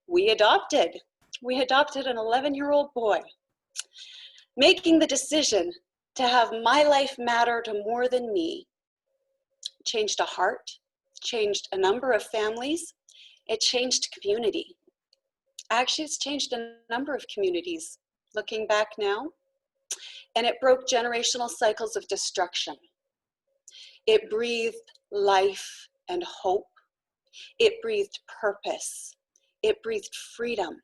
we adopted. We adopted an 11-year-old boy, making the decision to have my life matter to more than me. Changed a heart, changed a number of families, it changed community. Actually, it's changed a number of communities, looking back now, and it broke generational cycles of destruction. It breathed life and hope. It breathed purpose. It breathed freedom.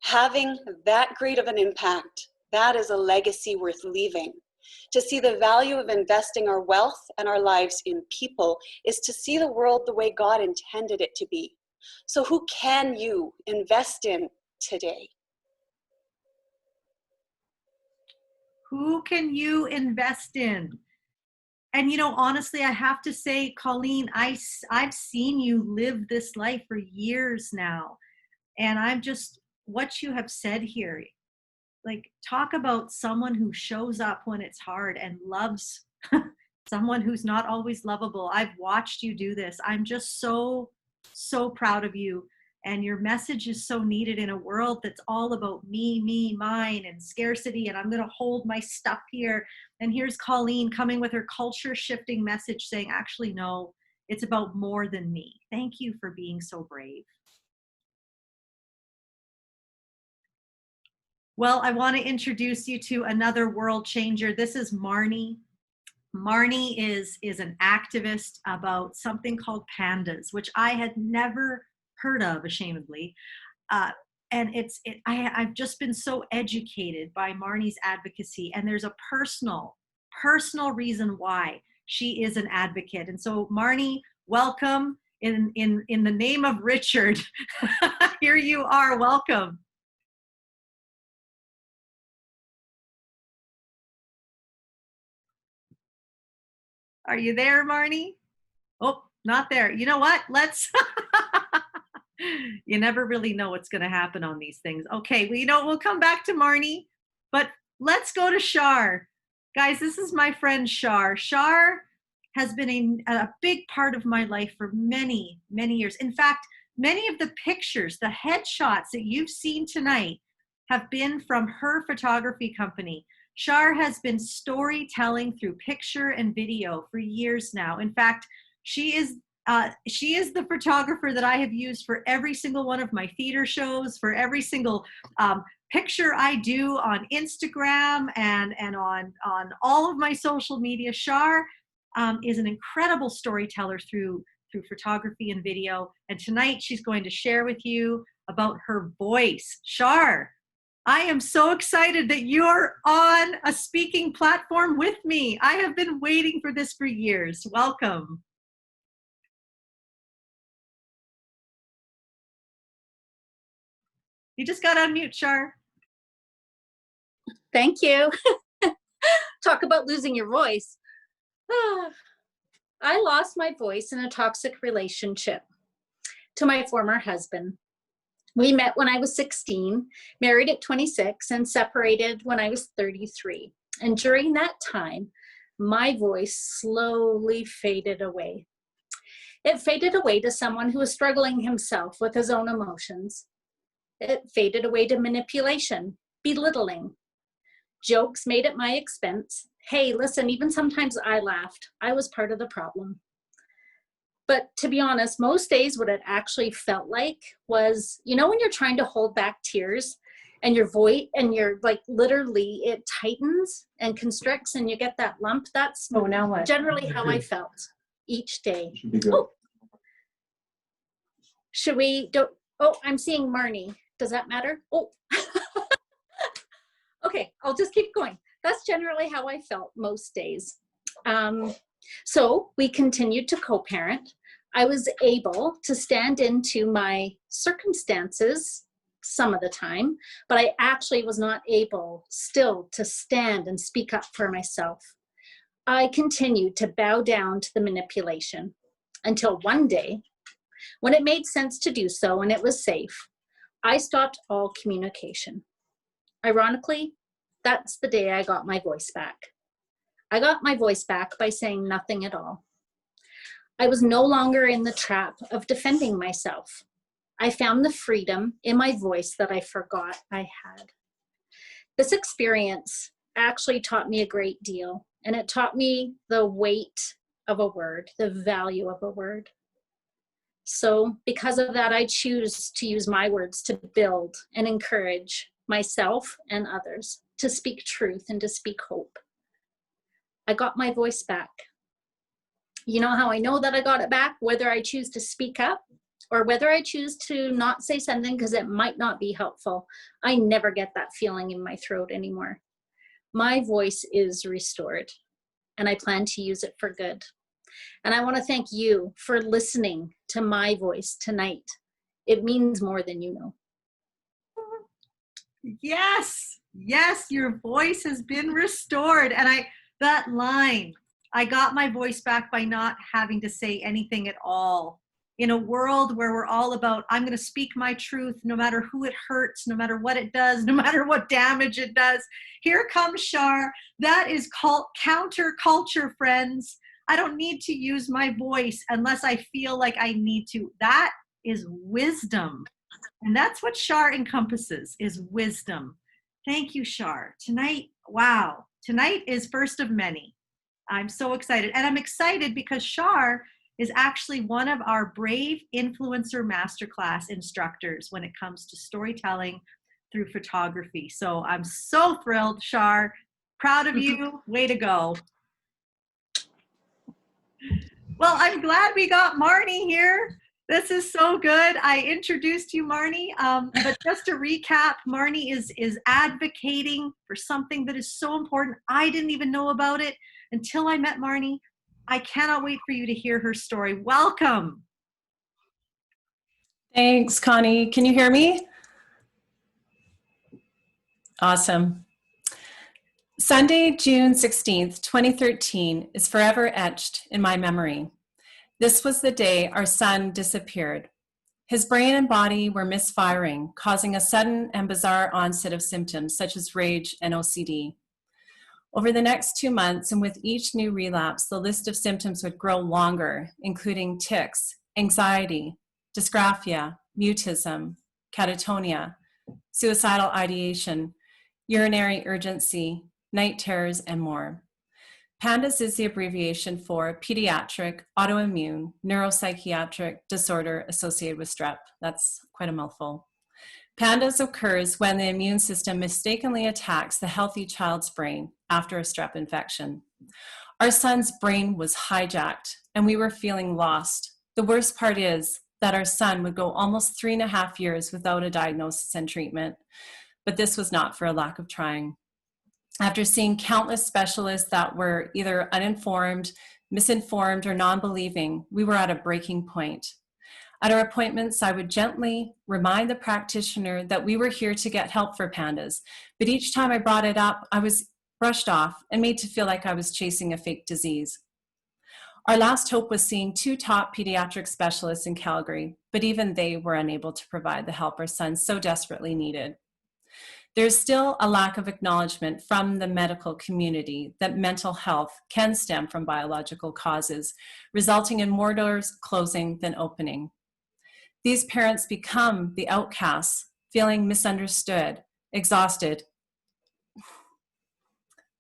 Having that great of an impact, that is a legacy worth leaving. To see the value of investing our wealth and our lives in people is to see the world the way God intended it to be. So who can you invest in today? Who can you invest in? And you know, honestly, I have to say, Colleen, I've seen you live this life for years now. And I'm just, what you have said here, like, talk about someone who shows up when it's hard and loves someone who's not always lovable. I've watched you do this. I'm just so proud of you. And your message is so needed in a world that's all about me, mine, and scarcity. And I'm going to hold my stuff here. And here's Colleen coming with her culture shifting message saying, actually, no, it's about more than me. Thank you for being so brave. Well, I want to introduce you to another world changer. This is Marnie. Marnie is an activist about something called pandas, which I had never heard of, ashamedly. And I've just been so educated by Marnie's advocacy, and there's a personal reason why she is an advocate. And so, Marnie, welcome in the name of Richard. Here you are. Welcome. Are you there, Marnie? Oh, not there. You know what? Let's, you never really know what's going to happen on these things. Okay, well, you know, we'll come back to Marnie, but let's go to Shar. Guys, this is my friend Shar. Shar has been a big part of my life for many, many years. In fact, many of the pictures, the headshots that you've seen tonight have been from her photography company. Shar has been storytelling through picture and video for years now. In fact, she is the photographer that I have used for every single one of my theater shows, for every single picture I do on Instagram and on all of my social media. Shar is an incredible storyteller through photography and video. And tonight she's going to share with you about her voice. Shar, I am so excited that you're on a speaking platform with me. I have been waiting for this for years. Welcome. You just got to unmute, Shar. Thank you. Talk about losing your voice. I lost my voice in a toxic relationship to my former husband. We met when I was 16, married at 26, and separated when I was 33. And during that time, my voice slowly faded away. It faded away to someone who was struggling himself with his own emotions. It faded away to manipulation, belittling, jokes made at my expense. Hey, listen, even sometimes I laughed. I was part of the problem. But to be honest, most days what it actually felt like was, you know, when you're trying to hold back tears and your voice and you're like literally it tightens and constricts and you get that lump. That's now what? generally how I felt each day. Should be good. Oh, should we do? Oh, I'm seeing Marnie. Does that matter? Oh, okay. I'll just keep going. That's generally how I felt most days. So we continued to co-parent. I was able to stand into my circumstances some of the time, but I actually was not able still to stand and speak up for myself. I continued to bow down to the manipulation until one day, when it made sense to do so and it was safe, I stopped all communication. Ironically, that's the day I got my voice back. I got my voice back by saying nothing at all. I was no longer in the trap of defending myself. I found the freedom in my voice that I forgot I had. This experience actually taught me a great deal, and it taught me the weight of a word, the value of a word. So because of that, I choose to use my words to build and encourage myself and others, to speak truth and to speak hope. I got my voice back. You know how I know that I got it back? Whether I choose to speak up or whether I choose to not say something because it might not be helpful. I never get that feeling in my throat anymore. My voice is restored, and I plan to use it for good. And I want to thank you for listening to my voice tonight. It means more than you know. Yes, yes, your voice has been restored. And that line, I got my voice back by not having to say anything at all. In a world where we're all about, I'm going to speak my truth, no matter who it hurts, no matter what it does, no matter what damage it does. Here comes Shar. That is called counterculture, friends. I don't need to use my voice unless I feel like I need to. That is wisdom. And that's what Shar encompasses, is wisdom. Thank you, Shar. Tonight, wow. Tonight is first of many. I'm so excited. And I'm excited because Shar is actually one of our Brave Influencer Masterclass instructors when it comes to storytelling through photography. So I'm so thrilled, Shar. Proud of you. Way to go. Well, I'm glad we got Marnie here. This is so good. I introduced you, Marnie, but just to recap, Marnie is advocating for something that is so important. I didn't even know about it until I met Marnie. I cannot wait for you to hear her story. Welcome. Thanks, Connie. Can you hear me? Awesome. Sunday, June 16th, 2013 is forever etched in my memory. This was the day our son disappeared. His brain and body were misfiring, causing a sudden and bizarre onset of symptoms such as rage and OCD. Over the next 2 months, and with each new relapse, the list of symptoms would grow longer, including tics, anxiety, dysgraphia, mutism, catatonia, suicidal ideation, urinary urgency, night terrors, and more. PANDAS is the abbreviation for Pediatric Autoimmune Neuropsychiatric Disorder Associated with Strep. That's quite a mouthful. PANDAS occurs when the immune system mistakenly attacks the healthy child's brain after a strep infection. Our son's brain was hijacked and we were feeling lost. The worst part is that our son would go almost 3.5 years without a diagnosis and treatment, but this was not for a lack of trying. After seeing countless specialists that were either uninformed, misinformed, or non-believing, we were at a breaking point. At our appointments, I would gently remind the practitioner that we were here to get help for PANDAS, but each time I brought it up, I was brushed off and made to feel like I was chasing a fake disease. Our last hope was seeing 2 top pediatric specialists in Calgary, but even they were unable to provide the help our son so desperately needed. There's still a lack of acknowledgement from the medical community that mental health can stem from biological causes, resulting in more doors closing than opening. These parents become the outcasts, feeling misunderstood, exhausted,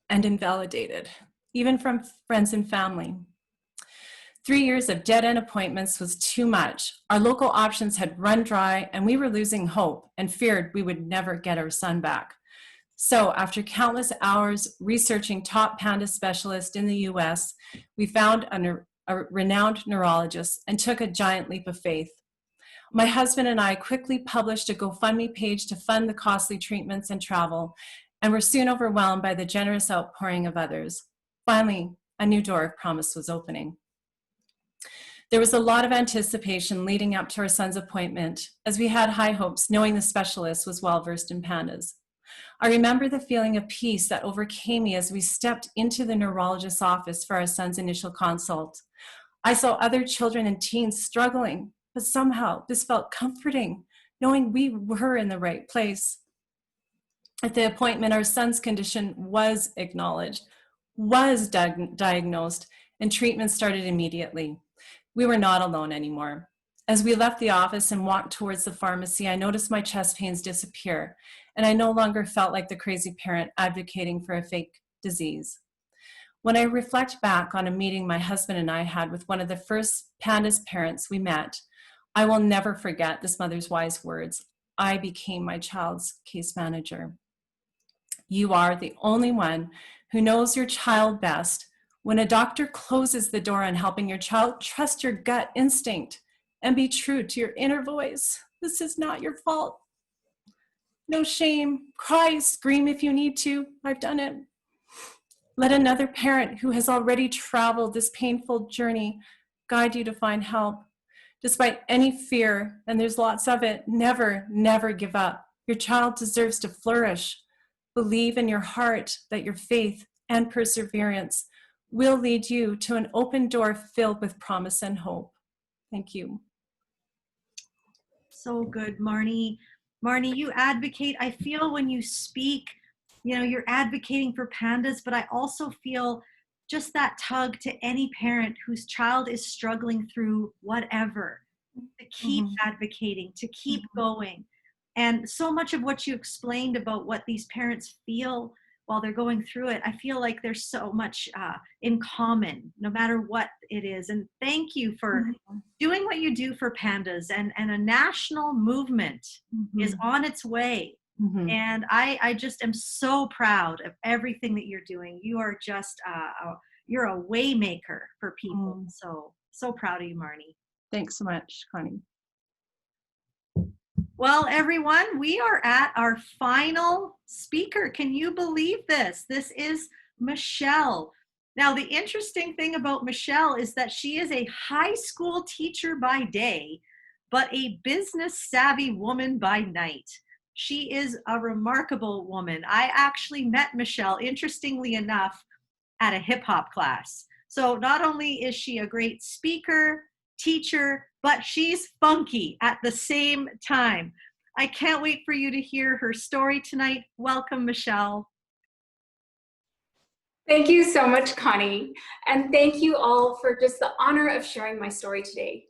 and invalidated, even from friends and family. 3 years of dead-end appointments was too much. Our local options had run dry, and we were losing hope and feared we would never get our son back. So after countless hours researching top panda specialists in the US, we found a renowned neurologist and took a giant leap of faith. My husband and I quickly published a GoFundMe page to fund the costly treatments and travel, and were soon overwhelmed by the generous outpouring of others. Finally, a new door of promise was opening. There was a lot of anticipation leading up to our son's appointment, as we had high hopes, knowing the specialist was well-versed in pandas. I remember the feeling of peace that overcame me as we stepped into the neurologist's office for our son's initial consult. I saw other children and teens struggling, but somehow this felt comforting, knowing we were in the right place. At the appointment, our son's condition was acknowledged, was diagnosed, and treatment started immediately. We were not alone anymore. As we left the office and walked towards the pharmacy, I noticed my chest pains disappear, and I no longer felt like the crazy parent advocating for a fake disease. When I reflect back on a meeting my husband and I had with one of the first pandas parents we met, I will never forget this mother's wise words. I became my child's case manager. You are the only one who knows your child best. When a doctor closes the door on helping your child, trust your gut instinct and be true to your inner voice. This is not your fault. No shame. Cry, scream if you need to. I've done it. Let another parent who has already traveled this painful journey guide you to find help. Despite any fear, and there's lots of it, never, never give up. Your child deserves to flourish. Believe in your heart that your faith and perseverance will lead you to an open door filled with promise and hope. Thank you. So good, Marnie. Marnie, you advocate. I feel when you speak, you know, you're advocating for pandas, but I also feel just that tug to any parent whose child is struggling through whatever, to keep advocating, to keep going. And so much of what you explained about what these parents feel while they're going through it, I feel like there's so much in common, no matter what it is. And thank you for doing what you do for pandas. And a national movement is on its way. And I just am so proud of everything that you're doing. You are just, you're a way maker for people. So proud of you, Marnie. Thanks so much, Connie. Well, everyone, we are at our final speaker. Can you believe this? This is Michelle. Now, the interesting thing about Michelle is that she is a high school teacher by day, but a business savvy woman by night. She is a remarkable woman. I actually met Michelle, interestingly enough, at a hip hop class. So not only is she a great speaker, teacher, but she's funky at the same time. I can't wait for you to hear her story tonight. Welcome, Michelle. Thank you so much, Connie. And thank you all for just the honor of sharing my story today.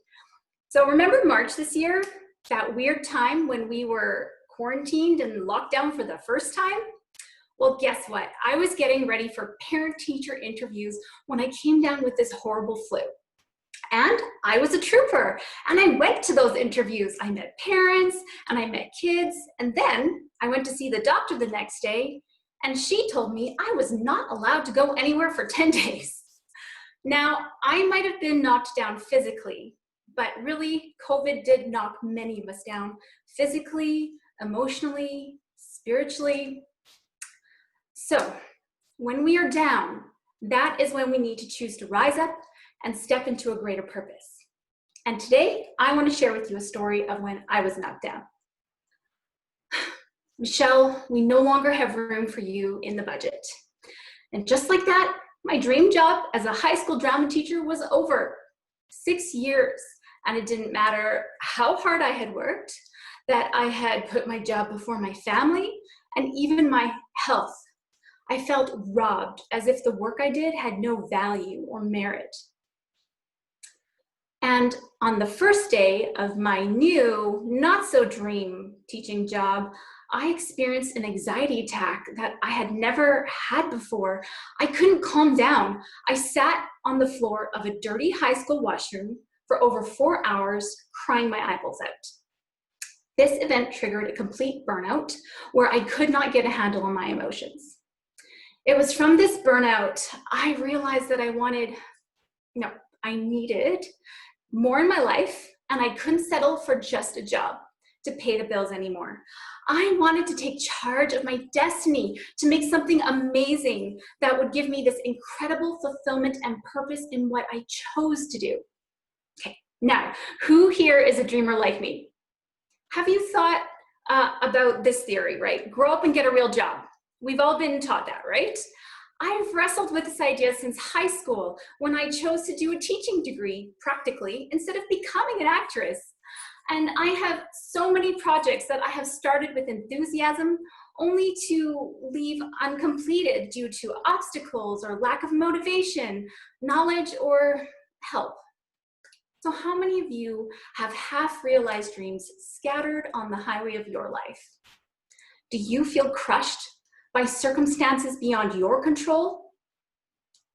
So remember March this year, that weird time when we were quarantined and locked down for the first time? Well, guess what? I was getting ready for parent-teacher interviews when I came down with this horrible flu. And I was a trooper, and I went to those interviews. I met parents, and I met kids, and then I went to see the doctor the next day, and she told me I was not allowed to go anywhere for 10 days. Now, I might have been knocked down physically, but really, COVID did knock many of us down physically, emotionally, spiritually. So, when we are down, that is when we need to choose to rise up and step into a greater purpose. And today, I want to share with you a story of when I was knocked down. Michelle, we no longer have room for you in the budget. And just like that, my dream job as a high school drama teacher was over. 6 years, and it didn't matter how hard I had worked, that I had put my job before my family and even my health. I felt robbed, as if the work I did had no value or merit. And on the first day of my new, not so dream teaching job, I experienced an anxiety attack that I had never had before. I couldn't calm down. I sat on the floor of a dirty high school washroom for over 4 hours, crying my eyeballs out. This event triggered a complete burnout where I could not get a handle on my emotions. It was from this burnout, I realized that I needed more in my life, and I couldn't settle for just a job to pay the bills anymore. I wanted to take charge of my destiny, to make something amazing that would give me this incredible fulfillment and purpose in what I chose to do. Okay, now, who here is a dreamer like me? Have you thought about this theory, right? Grow up and get a real job. We've all been taught that, right? I've wrestled with this idea since high school when I chose to do a teaching degree, practically, instead of becoming an actress. And I have so many projects that I have started with enthusiasm, only to leave uncompleted due to obstacles or lack of motivation, knowledge, or help. So how many of you have half-realized dreams scattered on the highway of your life? Do you feel crushed by circumstances beyond your control?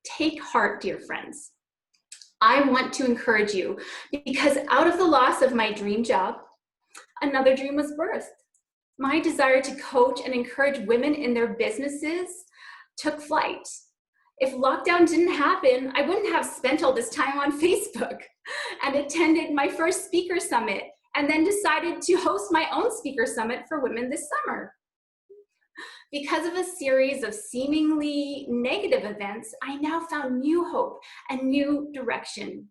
Take heart, dear friends. I want to encourage you because out of the loss of my dream job, another dream was birthed. My desire to coach and encourage women in their businesses took flight. If lockdown didn't happen, I wouldn't have spent all this time on Facebook and attended my first speaker summit and then decided to host my own speaker summit for women this summer. Because of a series of seemingly negative events, I now found new hope and new direction.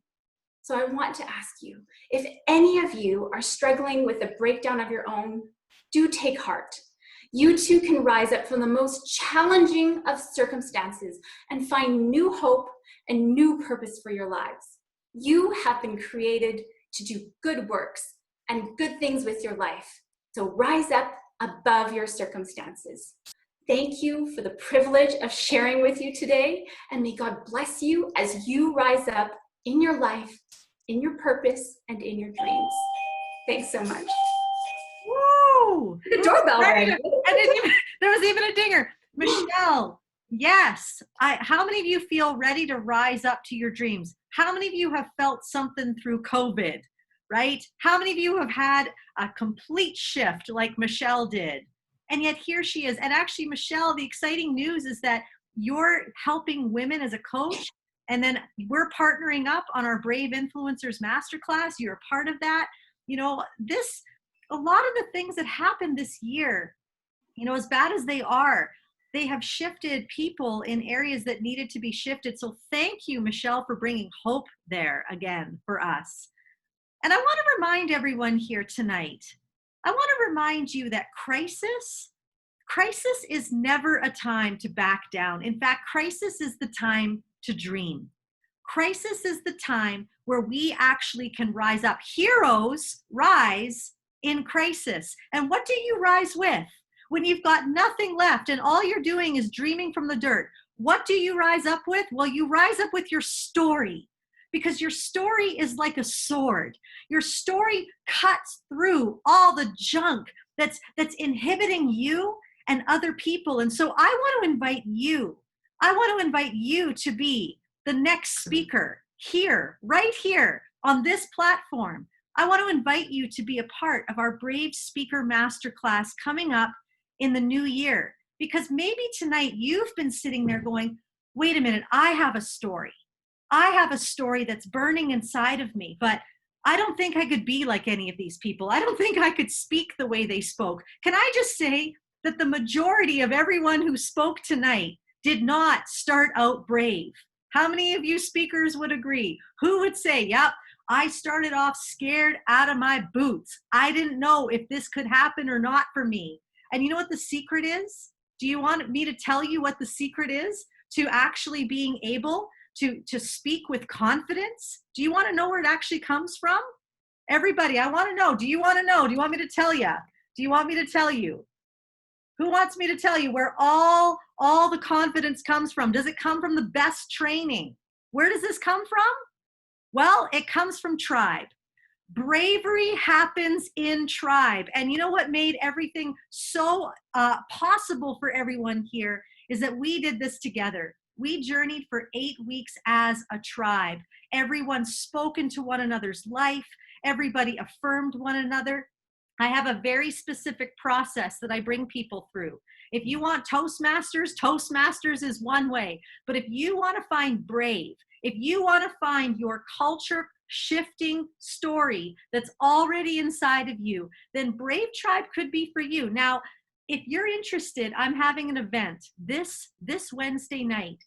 So I want to ask you, if any of you are struggling with a breakdown of your own, do take heart. You too can rise up from the most challenging of circumstances and find new hope and new purpose for your lives. You have been created to do good works and good things with your life. So rise up above your circumstances. Thank you for the privilege of sharing with you today, and may God bless you as you rise up in your life, in your purpose, and in your dreams. Thanks so much. Woo! The doorbell rang. There was even a dinger. Michelle, yes. How many of you feel ready to rise up to your dreams? How many of you have felt something through COVID, right? How many of you have had a complete shift like Michelle did? And yet here she is. And actually, Michelle, the exciting news is that you're helping women as a coach. And then we're partnering up on our Brave Influencers Masterclass. You're a part of that. You know, a lot of the things that happened this year, you know, as bad as they are, they have shifted people in areas that needed to be shifted. So thank you, Michelle, for bringing hope there again for us. And I want to remind everyone here tonight, I want to remind you that crisis is never a time to back down. In fact, crisis is the time to dream. Crisis is the time where we actually can rise up. Heroes rise in crisis. And what do you rise with? When you've got nothing left and all you're doing is dreaming from the dirt, what do you rise up with? Well, you rise up with your story, because your story is like a sword. Your story cuts through all the junk that's inhibiting you and other people. And so I want to invite you to be the next speaker here, right here on this platform. I want to invite you to be a part of our Brave Speaker Masterclass coming up in the new year, because maybe tonight you've been sitting there going, wait a minute, I have a story. I have a story that's burning inside of me, but I don't think I could be like any of these people. I don't think I could speak the way they spoke. Can I just say that the majority of everyone who spoke tonight did not start out brave? How many of you speakers would agree? Who would say, yep, I started off scared out of my boots. I didn't know if this could happen or not for me. And you know what the secret is? Do you want me to tell you what the secret is to actually being able to speak with confidence? Do you want to know where it actually comes from? Everybody, I want to know. Do you want to know? Do you want me to tell you? Do you want me to tell you? Who wants me to tell you where all the confidence comes from? Does it come from the best training? Where does this come from? Well, it comes from tribe. Bravery happens in tribe. And you know what made everything so possible for everyone here is that we did this together. We journeyed for 8 weeks as a tribe. Everyone spoke into one another's life. Everybody affirmed one another. I have a very specific process that I bring people through. If you want Toastmasters, Toastmasters is one way. But if you want to find brave, if you want to find your culture shifting story that's already inside of you, then Brave Tribe could be for you. Now, if you're interested, I'm having an event this Wednesday night.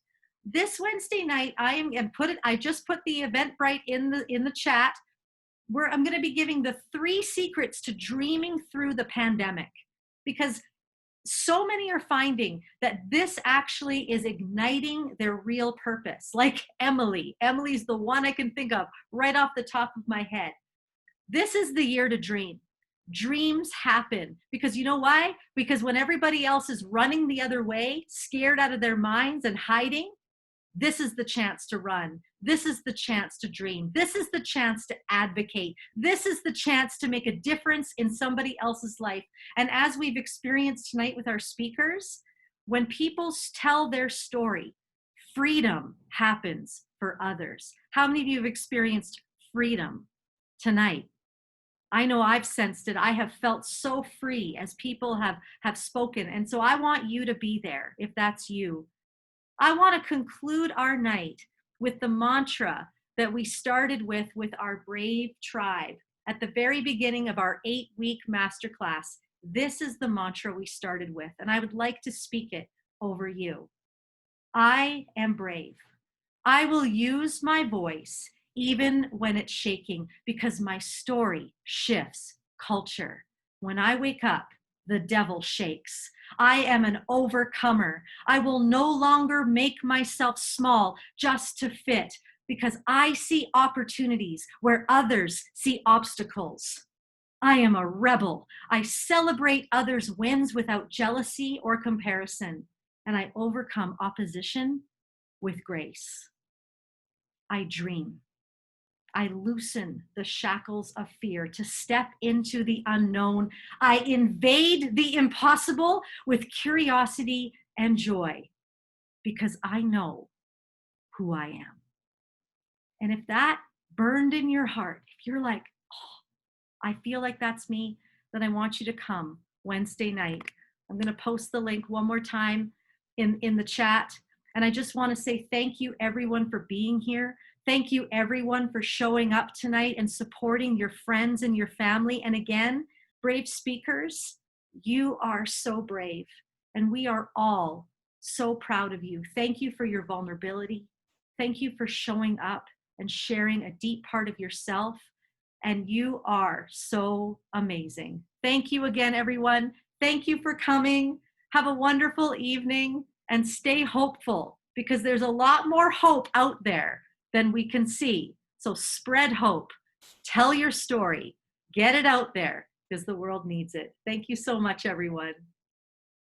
This Wednesday night, I just put the Eventbrite in the chat, where I'm going to be giving the 3 secrets to dreaming through the pandemic, because so many are finding that this actually is igniting their real purpose. Like Emily. Emily's the one I can think of right off the top of my head. This is the year to dream. Dreams happen because you know why? Because when everybody else is running the other way, scared out of their minds and hiding, this is the chance to run. This is the chance to dream. This is the chance to advocate. This is the chance to make a difference in somebody else's life. And as we've experienced tonight with our speakers, when people tell their story, freedom happens for others. How many of you have experienced freedom tonight? I know I've sensed it. I have felt so free as people have spoken. And so I want you to be there if that's you. I want to conclude our night with the mantra that we started with our Brave Tribe at the very beginning of our 8-week masterclass. This is the mantra we started with, and I would like to speak it over you. I am brave. I will use my voice even when it's shaking, because my story shifts culture. When I wake up, the devil shakes. I am an overcomer. I will no longer make myself small just to fit, because I see opportunities where others see obstacles. I am a rebel. I celebrate others' wins without jealousy or comparison, and I overcome opposition with grace. I dream. I loosen the shackles of fear to step into the unknown. I invade the impossible with curiosity and joy, because I know who I am. And if that burned in your heart, if you're like, oh, I feel like that's me, then I want you to come Wednesday night. I'm going to post the link one more time in the chat. And I just want to say thank you, everyone, for being here. Thank you, everyone, for showing up tonight and supporting your friends and your family. And again, brave speakers, you are so brave. And we are all so proud of you. Thank you for your vulnerability. Thank you for showing up and sharing a deep part of yourself. And you are so amazing. Thank you again, everyone. Thank you for coming. Have a wonderful evening and stay hopeful, because there's a lot more hope out there than we can see. So spread hope, tell your story, get it out there, because the world needs it. Thank you so much, everyone.